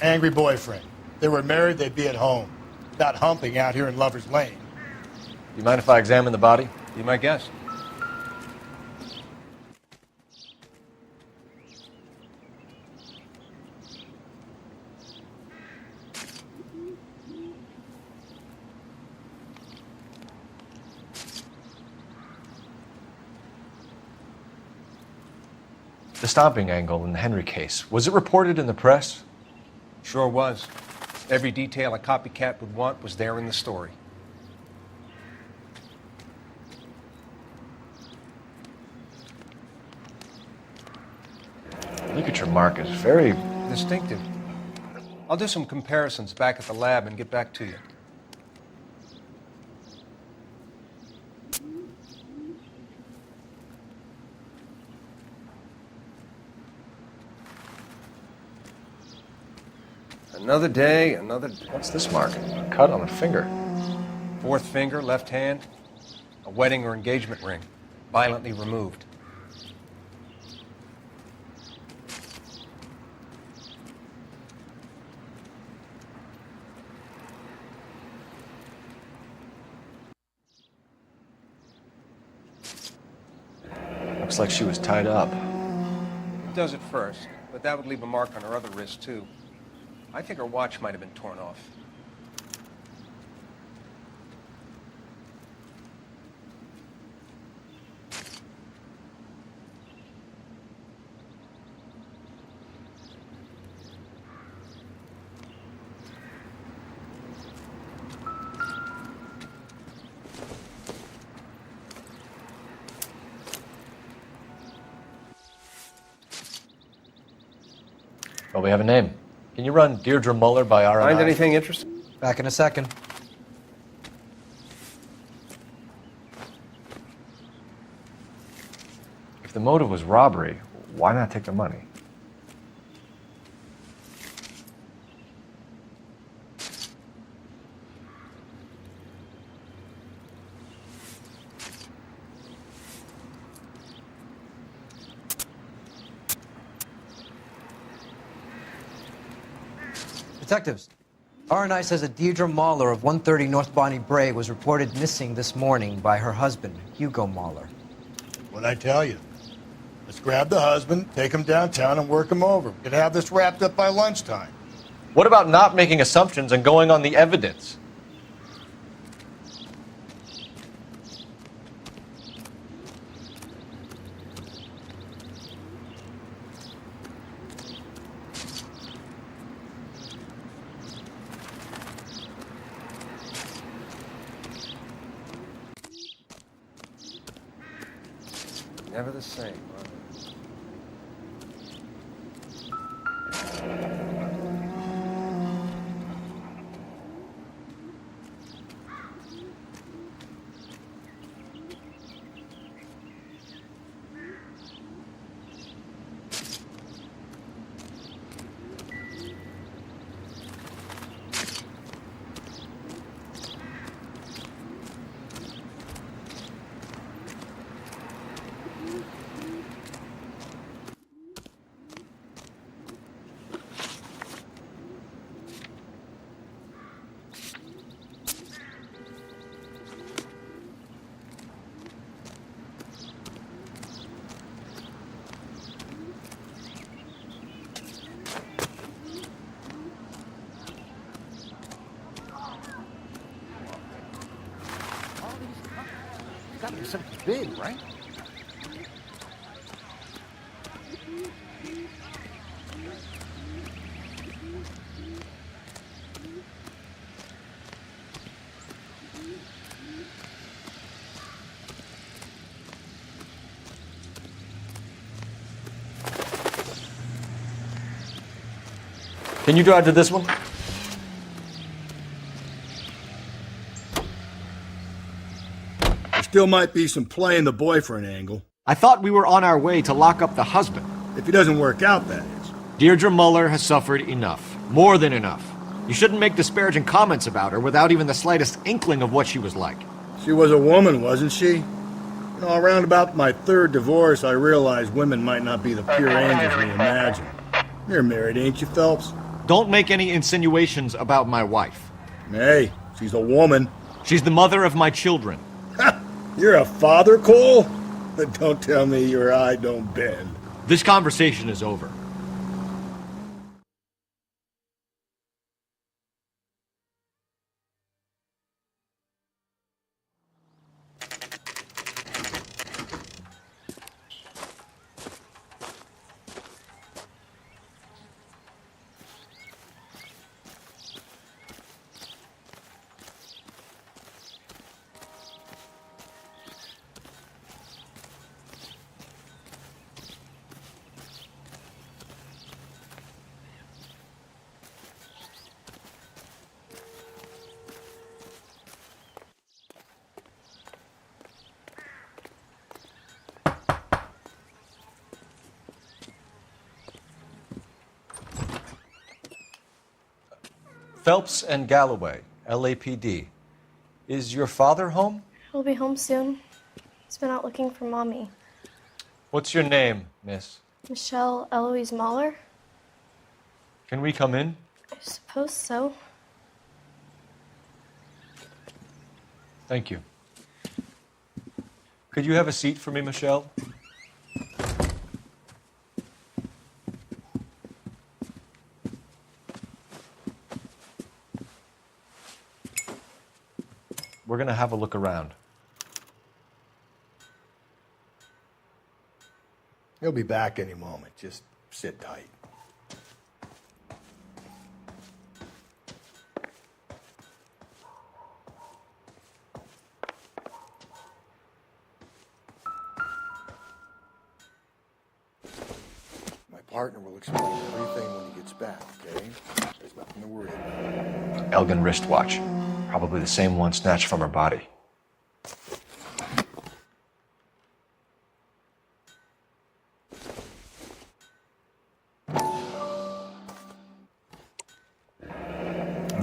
Angry boyfriend. If they were married, they'd be at home. Not humping out here in Lover's Lane. You mind if I examine the body? Be my guest. The stomping angle in the Henry case, was it reported in the press? Sure was. Every detail a copycat would want was there in the story. Ligature mark is very distinctive. I'll do some comparisons back at the lab and get back to you. Another day, another... What's this mark? A cut on a finger. Fourth finger, left hand. A wedding or engagement ring. Violently removed. Looks like she was tied up. It does at first, but that would leave a mark on her other wrist, too. I think her watch might have been torn off. Well, we have a name. Can you run Deirdre Muller by RNI? Find anything interesting? Back in a second. If the motive was robbery, why not take the money? Detectives, RNI says that Deirdre Mahler of 130 North Bonnie Bray was reported missing this morning by her husband, Hugo Mahler. What'd I tell you? Let's grab the husband, take him downtown, and work him over. We could have this wrapped up by lunchtime. What about not making assumptions and going on the evidence? Never the same. Gotta be something big, right? Can you drive to this one? Still might be some playing the boyfriend angle. I thought we were on our way to lock up the husband. If he doesn't work out, that is. Deirdre Muller has suffered enough. More than enough. You shouldn't make disparaging comments about her without even the slightest inkling of what she was like. She was a woman, wasn't she? You know, around about my third divorce, I realized women might not be the pure angels we imagine. You're married, ain't you, Phelps? Don't make any insinuations about my wife. Hey, she's a woman. She's the mother of my children. You're a father, Cole? Don't tell me your eye don't bend. This conversation is over. Phelps and Galloway, LAPD. Is your father home? He'll be home soon. He's been out looking for Mommy. What's your name, miss? Michelle Eloise Mahler? Can we come in? I suppose so. Thank you. Could you have a seat for me, Michelle? We're going to have a look around. He'll be back any moment. Just sit tight. My partner will explain everything when he gets back, okay? There's nothing to worry about. Elgin wristwatch. Probably the same one snatched from her body.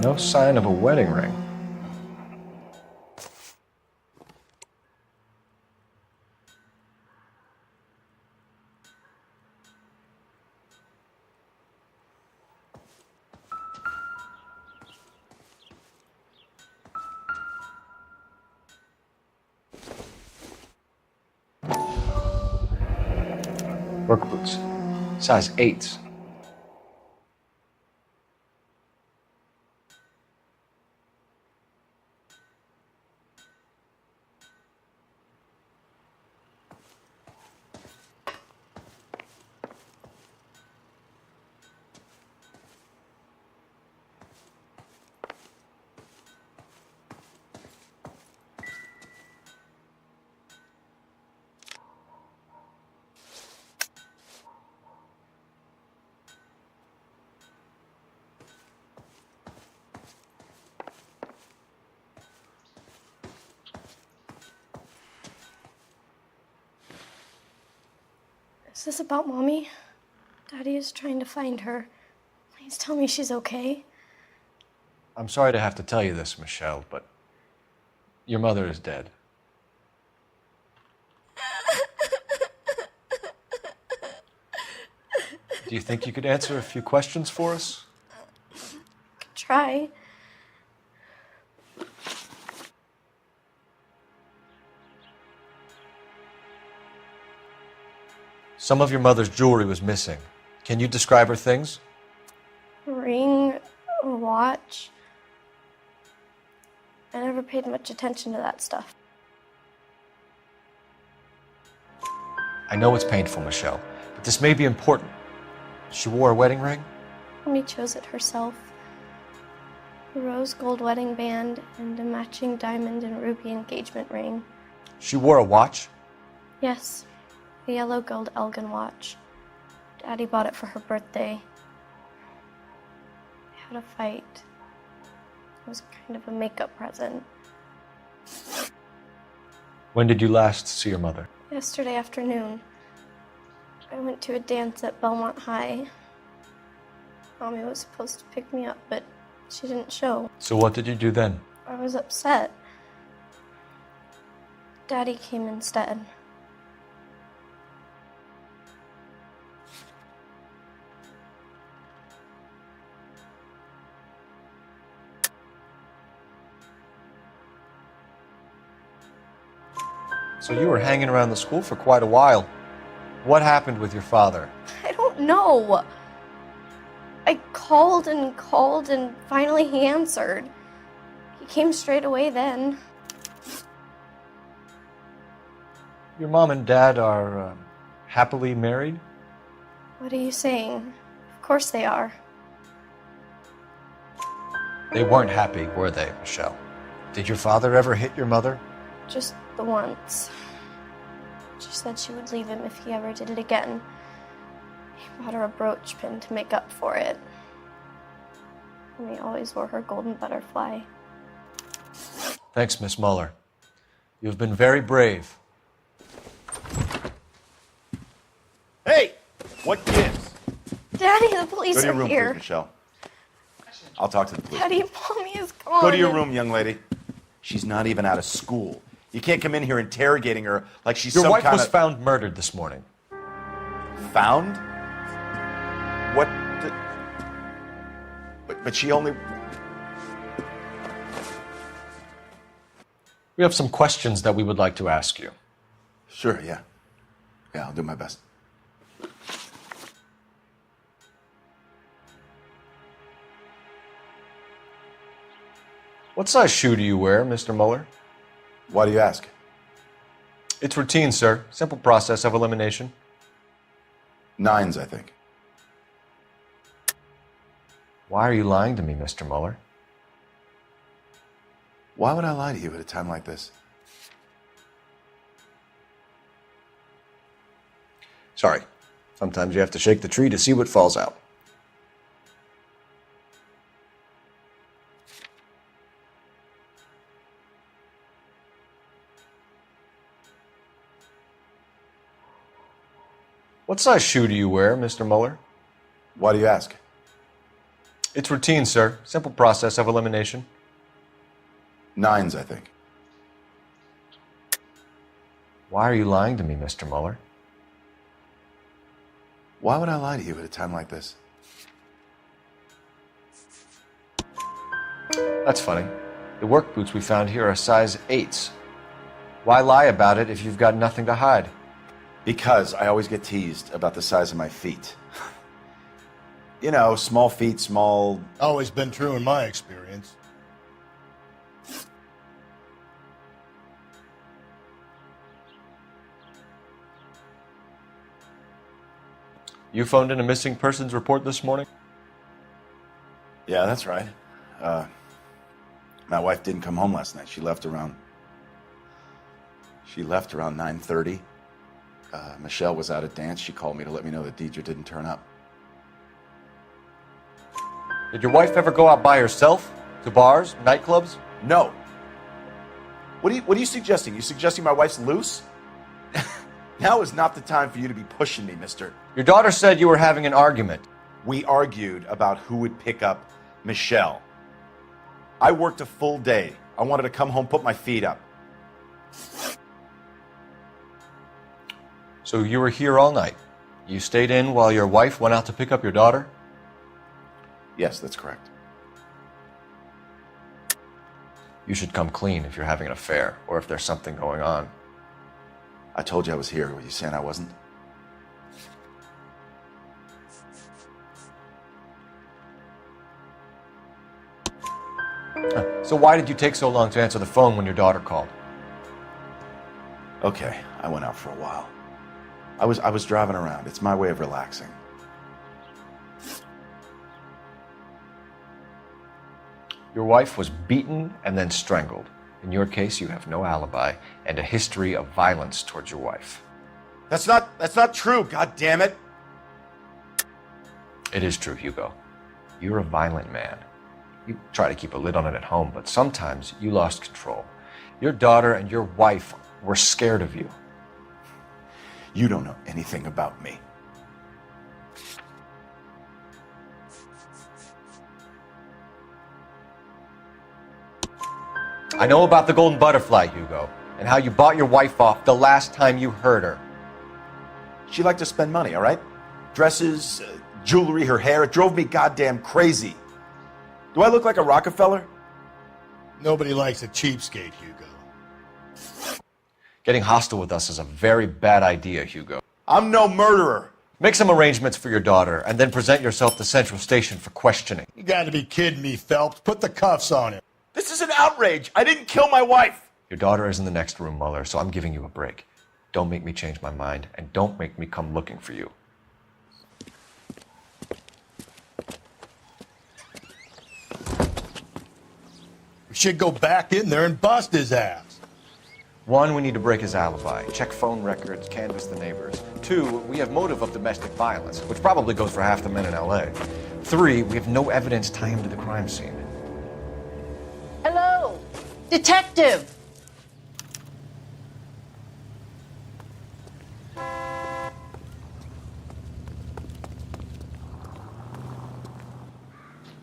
No sign of a wedding ring. Work boots. Size 8s. Is this about Mommy? Daddy is trying to find her. Please tell me she's okay. I'm sorry to have to tell you this, Michelle, but your mother is dead. Do you think you could answer a few questions for us? Could try. Some of your mother's jewelry was missing. Can you describe her things? A ring, a watch. I never paid much attention to that stuff. I know it's painful, Michelle, but this may be important. She wore a wedding ring? Mommy chose it herself. A rose gold wedding band and a matching diamond and ruby engagement ring. She wore a watch? Yes, a yellow gold Elgin watch. Daddy bought it for her birthday. I had a fight. It was kind of a makeup present. When did you last see your mother? Yesterday afternoon. I went to a dance at Belmont High. Mommy was supposed to pick me up, but she didn't show. So what did you do then? I was upset. Daddy came instead. So you were hanging around the school for quite a while. What happened with your father? I don't know. I called and finally he answered. He came straight away then. Your mom and dad are happily married? What are you saying? Of course they are. They weren't happy, were they, Michelle? Did your father ever hit your mother? Just the once. She said she would leave him if he ever did it again. He bought her a brooch pin to make up for it. And he always wore her golden butterfly. Thanks, Miss Muller. You've been very brave. Hey! What gives? Daddy, the police Go to your are room, here. please, Michelle. I'll talk to the police. Daddy, Mommy is gone. Go to your room, young lady. She's not even out of school. You can't come in here interrogating her like she's Your some wife kind was of... found murdered this morning. Found? What? But she only... We have some questions that we would like to ask you. Sure, yeah. Yeah, I'll do my best. What size shoe do you wear, Mr. Muller? Why do you ask? It's routine, sir. Simple process of elimination. 9s, I think. Why are you lying to me, Mr. Muller? Why would I lie to you at a time like this? Sorry. Sometimes you have to shake the tree to see what falls out. What size shoe do you wear, Mr. Mueller? Why do you ask? It's routine, sir. Simple process of elimination. 9s, I think. Why are you lying to me, Mr. Mueller? Why would I lie to you at a time like this? That's funny. The work boots we found here are size 8s. Why lie about it if you've got nothing to hide? Because I always get teased about the size of my feet. You know, small feet, small... Always been true in my experience. You phoned in a missing persons report this morning? Yeah, that's right. My wife didn't come home last night. She left around 9:30. Michelle was out at dance. She called me to let me know that Deidre didn't turn up. Did your wife ever go out by herself? To bars, nightclubs? No. What are you suggesting? You suggesting my wife's loose? Now is not the time for you to be pushing me, mister. Your daughter said you were having an argument. We argued about who would pick up Michelle. I worked a full day. I wanted to come home, put my feet up. So you were here all night. You stayed in while your wife went out to pick up your daughter? Yes, that's correct. You should come clean if you're having an affair or if there's something going on. I told you I was here. Were you saying I wasn't? So why did you take so long to answer the phone when your daughter called? Okay, I went out for a while. I was driving around. It's my way of relaxing. Your wife was beaten and then strangled. In your case, you have no alibi and a history of violence towards your wife. That's not true, god damn it. It is true, Hugo. You're a violent man. You try to keep a lid on it at home, but sometimes you lost control. Your daughter and your wife were scared of you. You don't know anything about me. I know about the golden butterfly, Hugo, and how you bought your wife off the last time you heard her. She liked to spend money, all right? Dresses, jewelry, her hair. It drove me goddamn crazy. Do I look like a Rockefeller? Nobody likes a cheapskate, Hugo. Getting hostile with us is a very bad idea, Hugo. I'm no murderer. Make some arrangements for your daughter and then present yourself to Central Station for questioning. You gotta be kidding me, Phelps. Put the cuffs on him. This is an outrage. I didn't kill my wife. Your daughter is in the next room, Mueller, so I'm giving you a break. Don't make me change my mind, and don't make me come looking for you. We should go back in there and bust his ass. 1, we need to break his alibi, check phone records, canvass the neighbors. 2, we have motive of domestic violence, which probably goes for half the men in LA. 3, we have no evidence tying him to the crime scene. Hello, detective.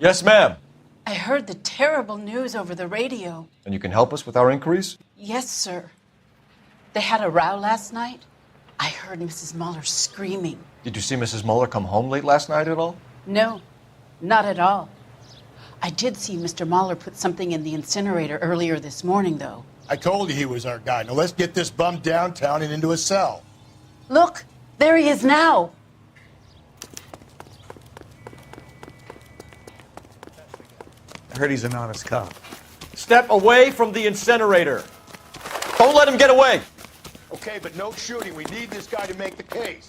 Yes, ma'am. I heard the terrible news over the radio. And you can help us with our inquiries? Yes, sir. They had a row last night. I heard Mrs. Mueller screaming. Did you see Mrs. Mueller come home late last night at all? No, not at all. I did see Mr. Mueller put something in the incinerator earlier this morning, though. I told you he was our guy. Now let's get this bum downtown and into a cell. Look, there he is now. I heard he's an honest cop. Step away from the incinerator. Don't let him get away. Okay, but no shooting. We need this guy to make the case.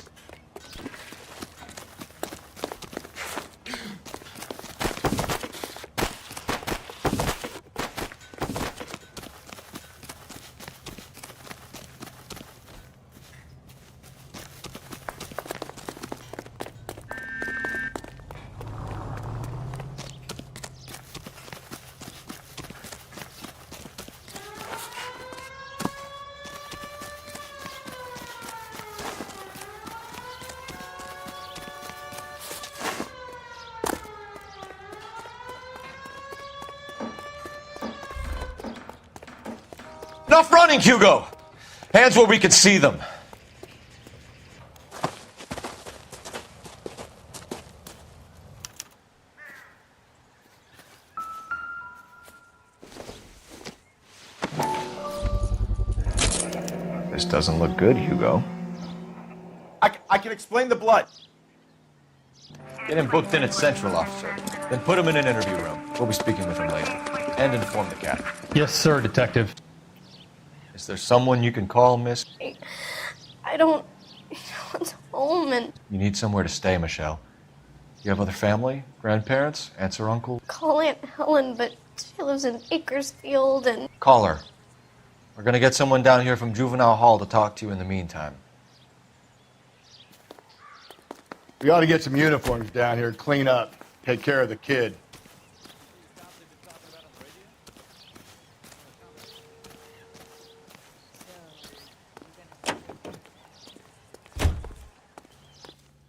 Enough running, Hugo! Hands where we can see them. This doesn't look good, Hugo. I can explain the blood. Get him booked in at Central, officer. Then put him in an interview room. We'll be speaking with him later. And inform the captain. Yes, sir, Detective. Is there someone you can call, miss? I don't want home and You need somewhere to stay, Michelle. You have other family? Grandparents? Aunts or uncle? call Aunt Helen, but she lives in Bakersfield and Call her. We're gonna get someone down here from Juvenile Hall to talk to you in the meantime. We ought to get some uniforms down here, clean up, take care of the kid.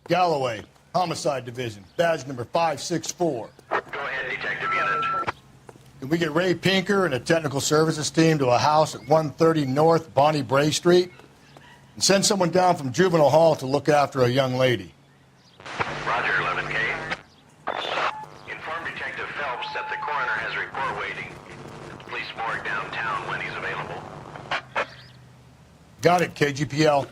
Galloway, Homicide Division, badge number 564. Go ahead, Detective Unit. Can we get Ray Pinker and a technical services team to a house at 130 North Bonnie Bray Street? And send someone down from Juvenile Hall to look after a young lady. Roger, 11K. Inform Detective Phelps that the coroner has a report waiting at the police morgue downtown when he's available. Got it, KGPL.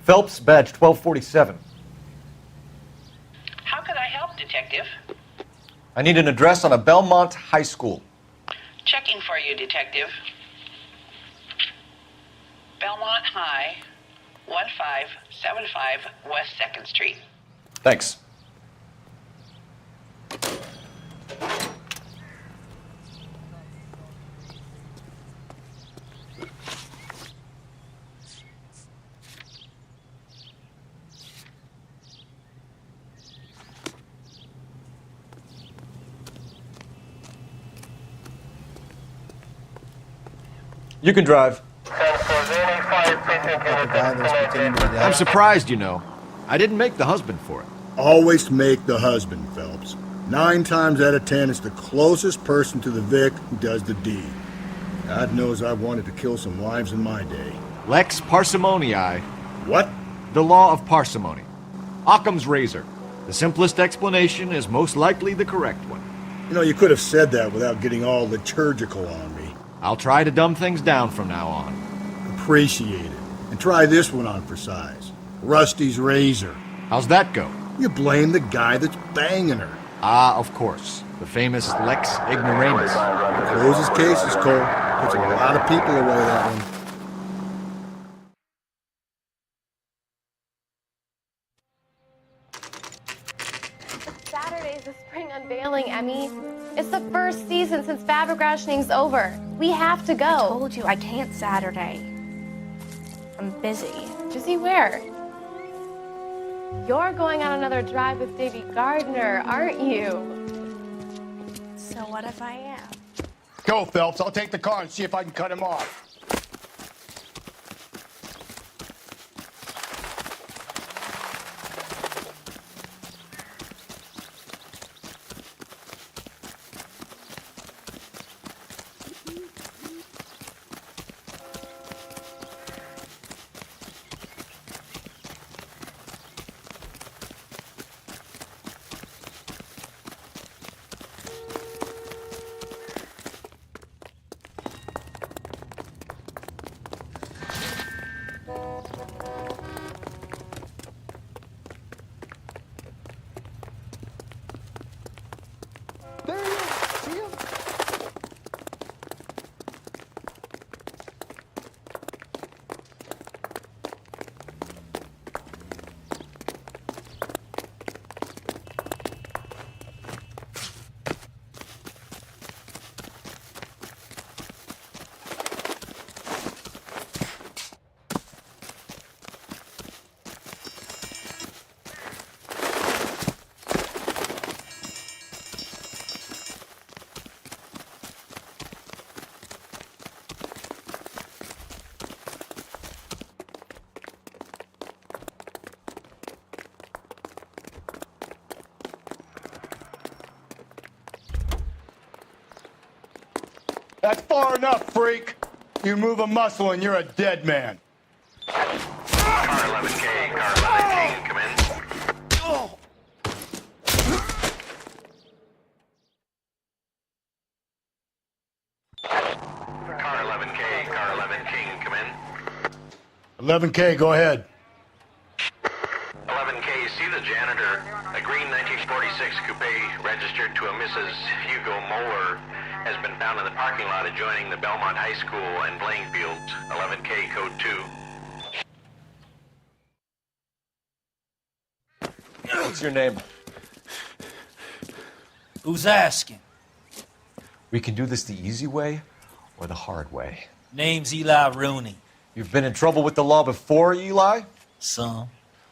Phelps, badge 1247. How could I help, Detective? I need an address on a Belmont High School. Checking for you, Detective. Belmont High, 1575 West 2nd Street. Thanks. You can drive. I'm surprised, you know. I didn't make the husband for it. Always make the husband, Phelps. 9 times out of 10, it's the closest person to the Vic who does the deed. God knows I've wanted to kill some wives in my day. Lex parsimoniae. What? The law of parsimony. Occam's razor. The simplest explanation is most likely the correct one. You know, you could have said that without getting all liturgical on me. I'll try to dumb things down from now on. Appreciate it. And try this one on for size. Rusty's razor. How's that go? You blame the guy that's banging her. Ah, of course. The famous Lex Ignoramus. Closes cases, Cole. Puts a lot of people away, that one. Saturday's the spring unveiling, Emmy. It's the first season since fabric rationing's over. We have to go. I told you I can't Saturday. I'm busy. Busy where? You're going on another drive with Davy Gardner, aren't you? So what if I am? Go, Phelps. I'll take the car and see if I can cut him off. That's far enough, freak. You move a muscle and you're a dead man. Car 11K, Car 11K, come in. Car 11K, Car 11 King, come in. 11K, go ahead. 11K, see the janitor. A green 1946 coupe registered to a Mrs. Hugo Moeller has been found in the parking lot adjoining the Belmont High School and playing fields. 11K, code 2. What's your name? Who's asking? We can do this the easy way or the hard way. Name's Eli Rooney. You've been in trouble with the law before, Eli? Some.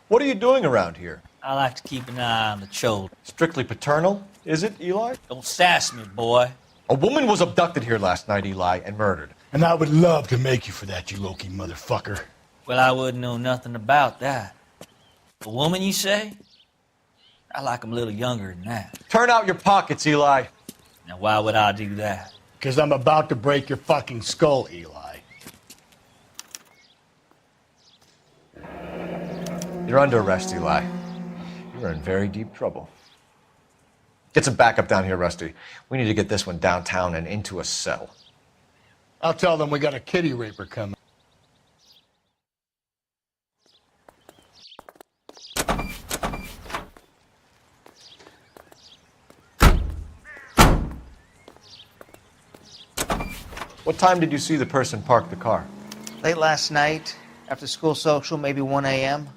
What are you doing around here? I like to keep an eye on the children. Strictly paternal, is it, Eli? Don't sass me, boy. A woman was abducted here last night, Eli, and murdered. And I would love to make you for that, you Loki motherfucker. Well, I wouldn't know nothing about that. A woman, you say? I like 'em a little younger than that. Turn out your pockets, Eli. Now, why would I do that? Because I'm about to break your fucking skull, Eli. You're under arrest, Eli. You're in very deep trouble. Get some backup down here, Rusty. We need to get this one downtown and into a cell. I'll tell them we got a kitty raper coming. What time did you see the person park the car? Late last night, after school social, maybe 1 a.m.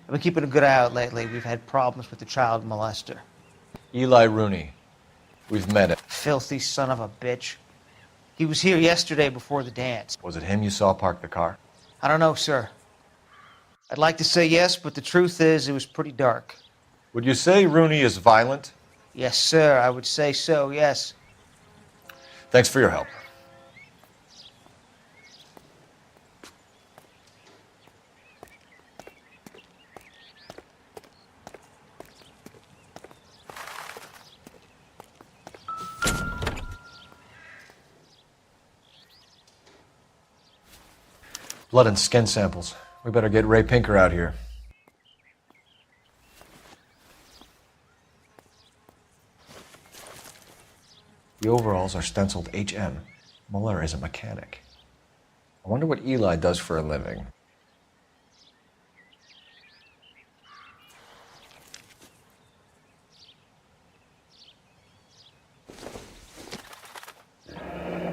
I've been keeping a good eye out lately. We've had problems with the child molester. Eli Rooney. We've met it. Filthy son of a bitch. He was here yesterday before the dance. Was it him you saw park the car? I don't know, sir. I'd like to say yes, but the truth is it was pretty dark. Would you say Rooney is violent? Yes, sir. I would say so, yes. Thanks for your help. Blood and skin samples. We better get Ray Pinker out here. The overalls are stenciled HM. Muller is a mechanic. I wonder what Eli does for a living.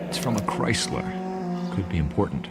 It's from a Chrysler. Could be important.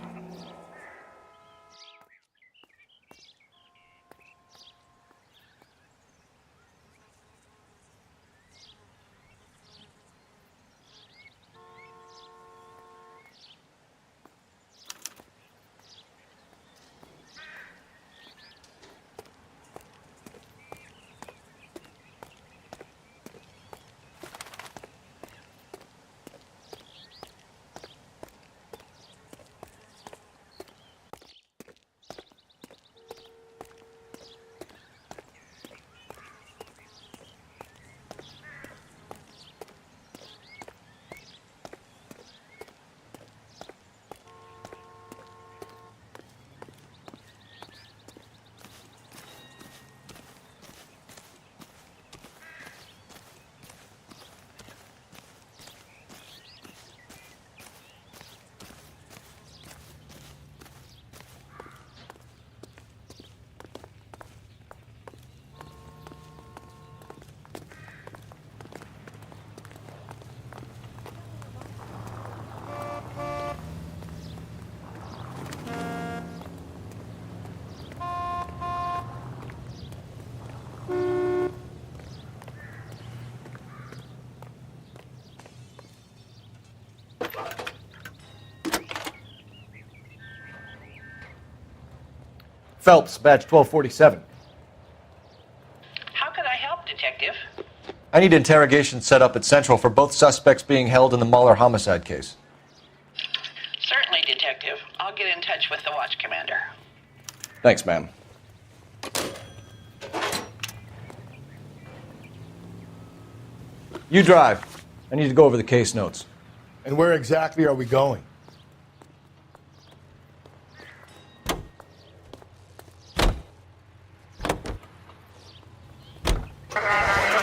Phelps, badge 1247. How could I help, Detective? I need interrogation set up at Central for both suspects being held in the Muller homicide case. Certainly, Detective. I'll get in touch with the watch commander. Thanks, ma'am. You drive. I need to go over the case notes. And where exactly are we going?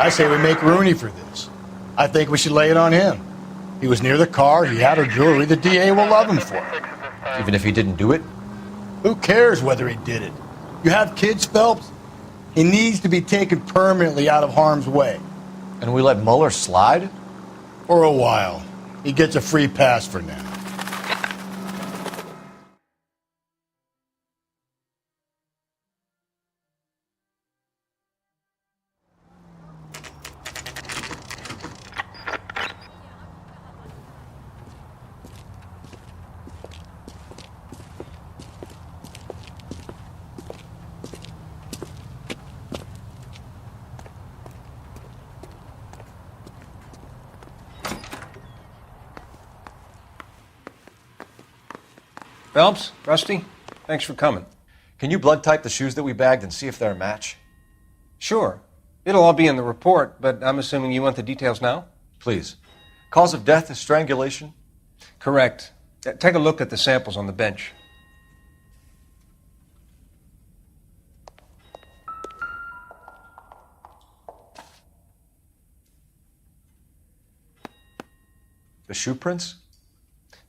I say we make Rooney for this. I think we should lay it on him. He was near the car, he had her jewelry, the DA will love him for it. Even if he didn't do it? Who cares whether he did it? You have kids, Phelps? He needs to be taken permanently out of harm's way. And we let Mueller slide? For a while. He gets a free pass for now. Phelps, Rusty, thanks for coming. Can you blood type the shoes that we bagged and see if they're a match? Sure. It'll all be in the report, but I'm assuming you want the details now? Please. Cause of death is strangulation? Correct. Take a look at the samples on the bench. The shoe prints?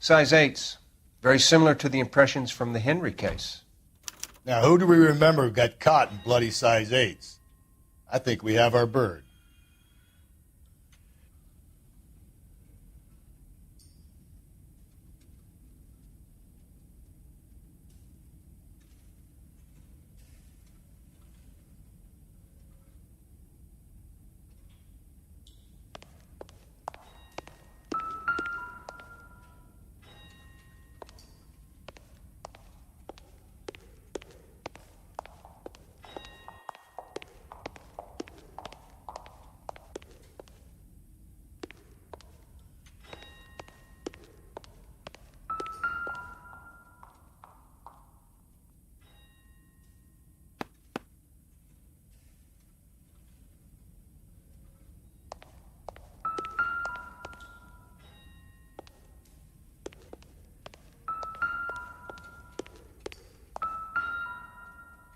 Size 8s. Very similar to the impressions from the Henry case. Now, who do we remember got caught in bloody size 8s? I think we have our bird.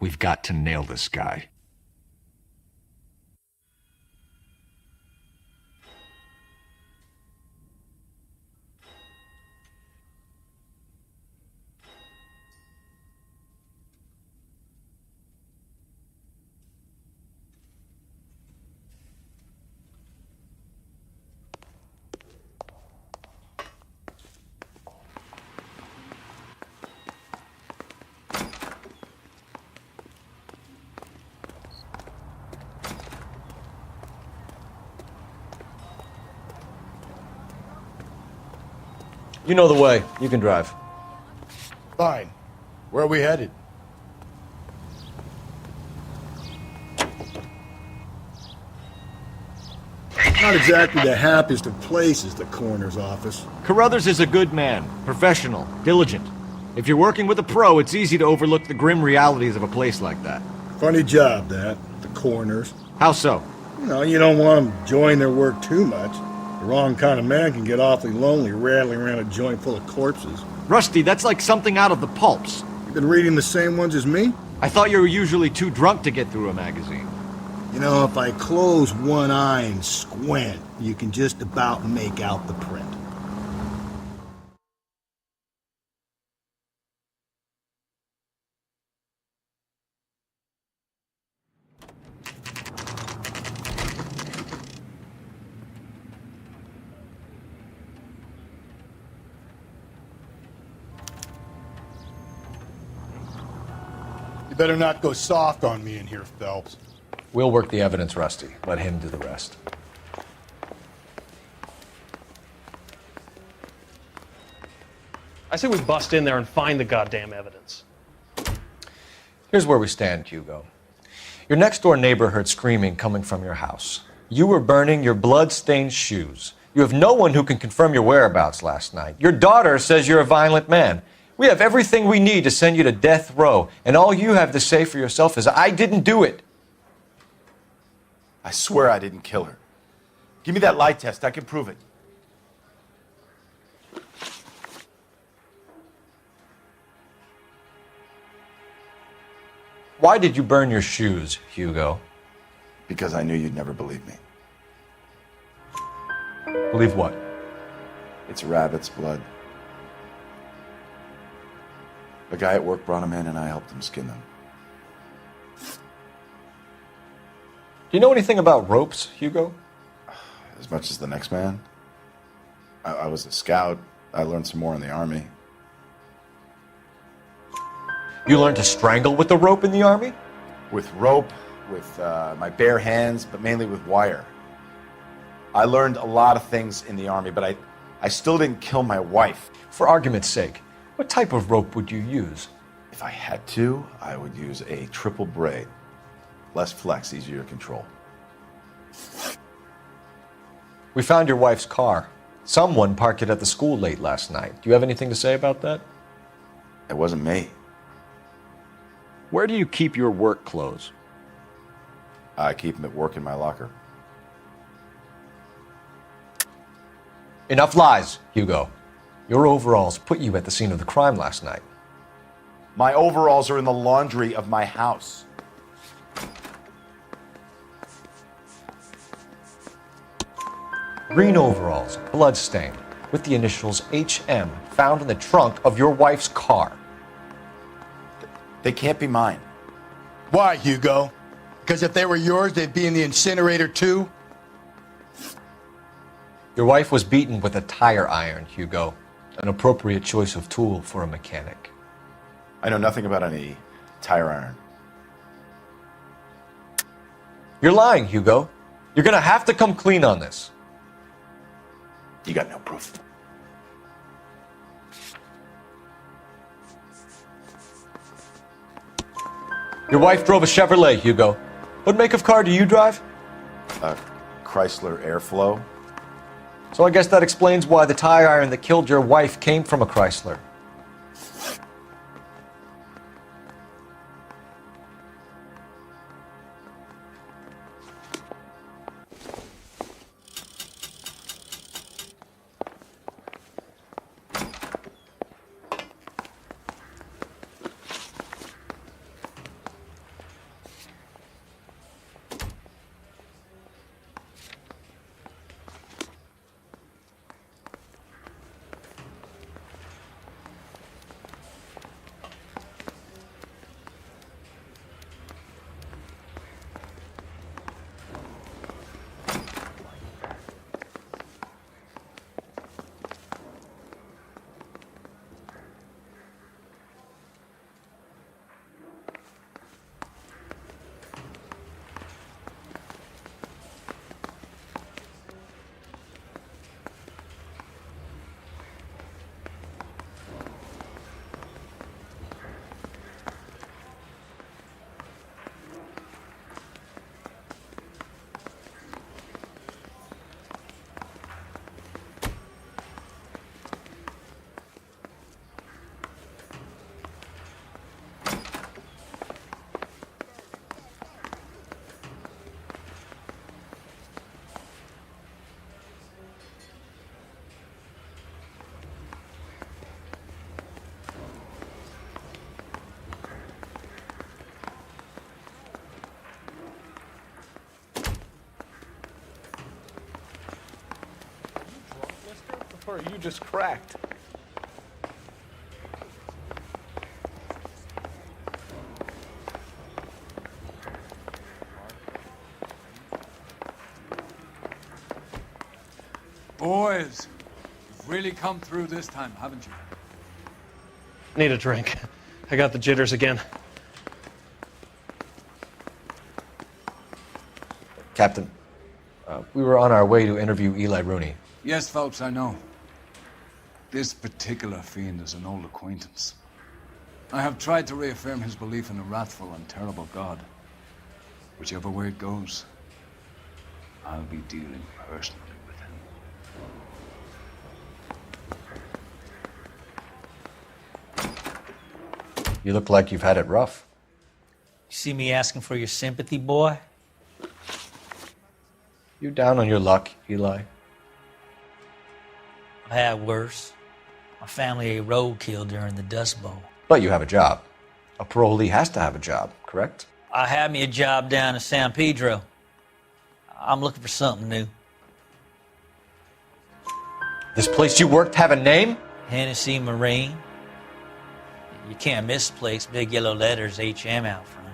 We've got to nail this guy. You know the way. You can drive. Fine. Where are we headed? Not exactly the happiest of places, the coroner's office. Carruthers is a good man, professional, diligent. If you're working with a pro, it's easy to overlook the grim realities of a place like that. Funny job, that. The coroner's. How so? You don't want them enjoying their work too much. The wrong kind of man can get awfully lonely rattling around a joint full of corpses. Rusty, that's like something out of the pulps. You been reading the same ones as me? I thought you were usually too drunk to get through a magazine. If I close one eye and squint, you can just about make out the print. You better not go soft on me in here, Phelps. We'll work the evidence, Rusty. Let him do the rest. I say we bust in there and find the goddamn evidence. Here's where we stand, Hugo. Your next-door neighbor heard screaming coming from your house. You were burning your blood-stained shoes. You have no one who can confirm your whereabouts last night. Your daughter says you're a violent man. We have everything we need to send you to death row, and all you have to say for yourself is, I didn't do it. I swear I didn't kill her. Give me that lie test. I can prove it. Why did you burn your shoes, Hugo? Because I knew you'd never believe me. Believe what? It's rabbit's blood. A guy at work brought them in and I helped him skin them. Do you know anything about ropes, Hugo? As much as the next man. I was a scout. I learned some more in the army. You learned to strangle with the rope in the army? With rope, with my bare hands, but mainly with wire. I learned a lot of things in the army, but I still didn't kill my wife. For argument's sake, what type of rope would you use? If I had to, I would use a triple braid. Less flex, easier to control. We found your wife's car. Someone parked it at the school late last night. Do you have anything to say about that? It wasn't me. Where do you keep your work clothes? I keep them at work in my locker. Enough lies, Hugo. Your overalls put you at the scene of the crime last night. My overalls are in the laundry of my house. Green overalls, bloodstained, with the initials HM found in the trunk of your wife's car. They can't be mine. Why, Hugo? Because if they were yours, they'd be in the incinerator too? Your wife was beaten with a tire iron, Hugo. An appropriate choice of tool for a mechanic. I know nothing about any tire iron. You're lying, Hugo. You're gonna have to come clean on this. You got no proof. Your wife drove a Chevrolet, Hugo. What make of car do you drive? A Chrysler Airflow. So I guess that explains why the tire iron that killed your wife came from a Chrysler. Or you just cracked? Boys, you've really come through this time, haven't you? Need a drink. I got the jitters again. Captain, we were on our way to interview Eli Rooney. Yes, Phelps, I know. This particular fiend is an old acquaintance. I have tried to reaffirm his belief in a wrathful and terrible God. Whichever way it goes, I'll be dealing personally with him. You look like you've had it rough. You see me asking for your sympathy, boy? You down on your luck, Eli? I had worse. My family ate roadkill during the Dust Bowl. But you have a job. A parolee has to have a job, correct? I had me a job down in San Pedro. I'm looking for something new. This place you worked have a name? Hennessy Marine. You can't miss the place. Big yellow letters, HM out front.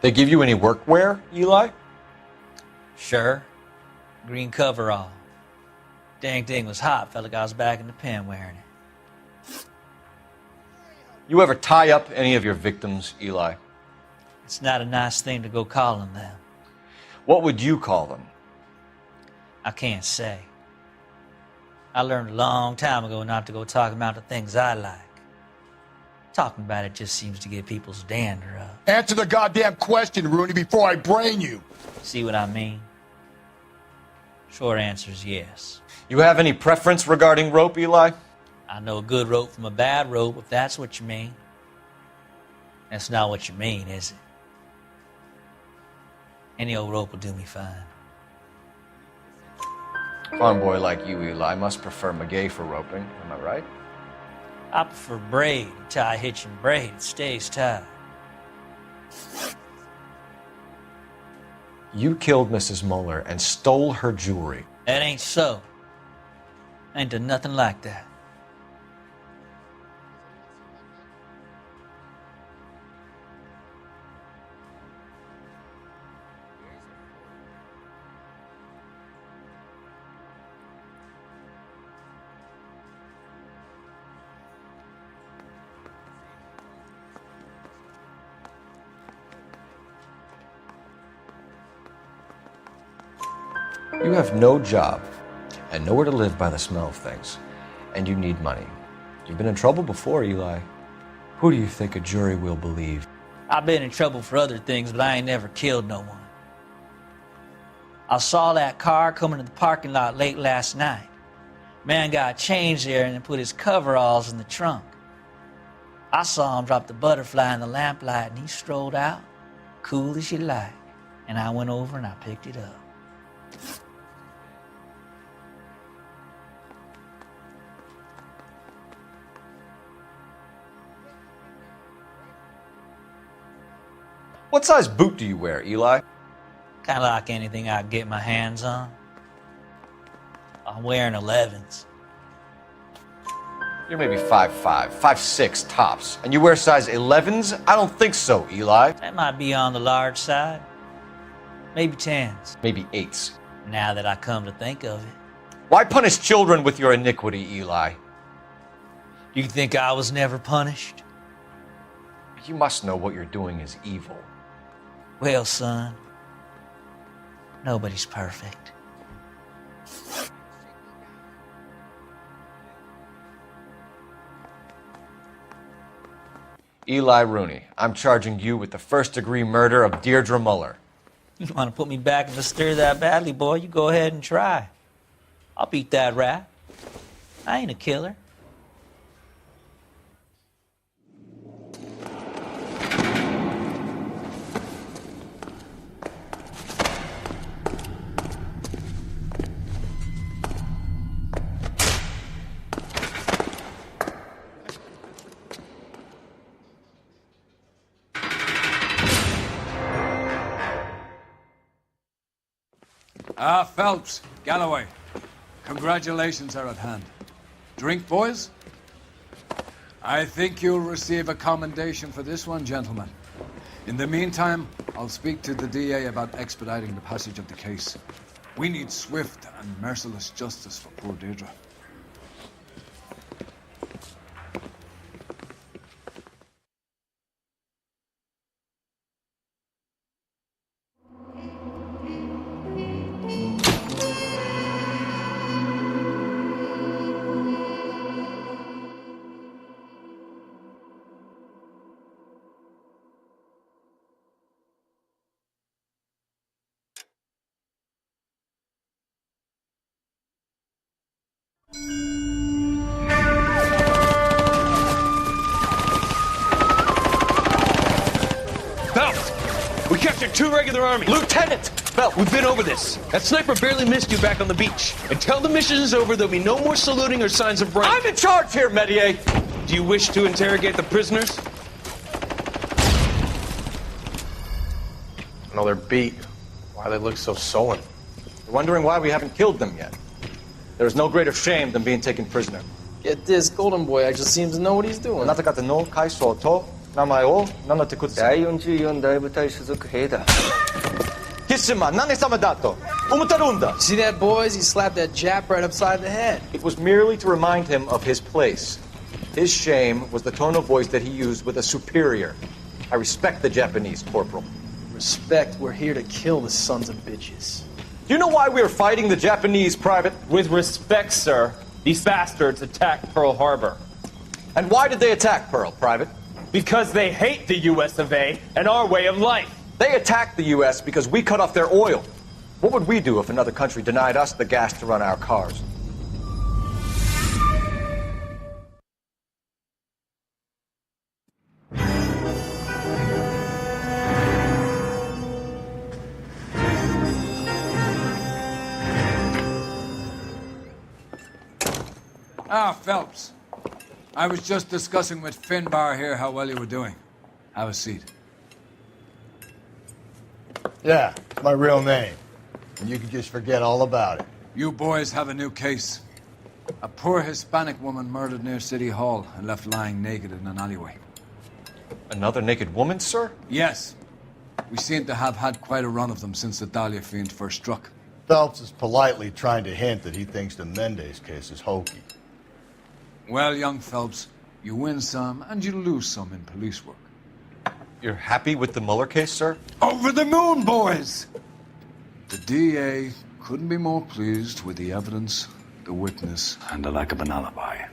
They give you any workwear, Eli? Sure. Green coverall. Dang thing was hot. Felt like I was back in the pen wearing it. You ever tie up any of your victims, Eli? It's not a nice thing to go calling them. What would you call them? I can't say. I learned a long time ago not to go talking about the things I like. Talking about it just seems to get people's dander up. Answer the goddamn question, Rooney, before I brain you. See what I mean? Short answer is yes. You have any preference regarding rope, Eli? I know a good rope from a bad rope, if that's what you mean. That's not what you mean, is it? Any old rope will do me fine. Farm boy like you, Eli, must prefer Magay for roping. Am I right? I prefer braid. You tie a hitch and braid, it stays tied. You killed Mrs. Muller and stole her jewelry. That ain't so. I ain't done nothing like that. You have no job and nowhere to live by the smell of things, and you need money. You've been in trouble before, Eli. Who do you think a jury will believe? I've been in trouble for other things, but I ain't never killed no one. I saw that car coming to the parking lot late last night. Man got changed there and then put his coveralls in the trunk. I saw him drop the butterfly in the lamplight and he strolled out, cool as you like. And I went over and I picked it up. What size boot do you wear, Eli? Kind of like anything I can get my hands on. I'm wearing 11s. You're maybe 5'5", 5'6", tops. And you wear size 11s? I don't think so, Eli. That might be on the large side. Maybe 10s. Maybe 8s. Now that I come to think of it. Why punish children with your iniquity, Eli? Do you think I was never punished? You must know what you're doing is evil. Well, son, nobody's perfect. Eli Rooney, I'm charging you with the first-degree murder of Deirdre Muller. You want to put me back in the stir that badly, boy? You go ahead and try. I'll beat that rap. I ain't a killer. Phelps, Galloway, congratulations are at hand. Drink, boys? I think you'll receive a commendation for this one, gentlemen. In the meantime, I'll speak to the DA about expediting the passage of the case. We need swift and merciless justice for poor Deirdre. We captured 2 regular army. Lieutenant! Bell, we've been over this. That sniper barely missed you back on the beach. Until the mission is over, there'll be no more saluting or signs of rank. I'm in charge here, Medier! Do you wish to interrogate the prisoners? I know they're beat. Why they look so sullen? You're wondering why we haven't killed them yet. There is no greater shame than being taken prisoner. Get this, Golden Boy actually seems to know what he's doing. あなた方の階層と名前を名乗ってください。第44大部隊所属兵だ。キスマ何様だと思ってるんだ。See that, boys? He slapped that Jap right upside the head. It was merely to remind him of his place. His shame was the tone of voice that he used with a superior. I respect the Japanese, Corporal. Respect, we're here to kill the sons of bitches. Do you know why we are fighting the Japanese, Private? With respect, sir, these bastards attacked Pearl Harbor. And why did they attack Pearl, Private? Because they hate the US of A and our way of life. They attacked the US because we cut off their oil. What would we do if another country denied us the gas to run our cars? Ah, Phelps. I was just discussing with Finbar here how well you were doing. Have a seat. Yeah, it's my real name. And you can just forget all about it. You boys have a new case. A poor Hispanic woman murdered near City Hall and left lying naked in an alleyway. Another naked woman, sir? Yes. We seem to have had quite a run of them since the Dahlia fiend first struck. Phelps is politely trying to hint that he thinks the Mendez case is hokey. Well, young Phelps, you win some and you lose some in police work. You're happy with the Mueller case, sir? Over the moon, boys! The DA couldn't be more pleased with the evidence, the witness, and the lack of an alibi.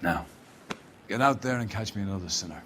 Now, get out there and catch me another sinner.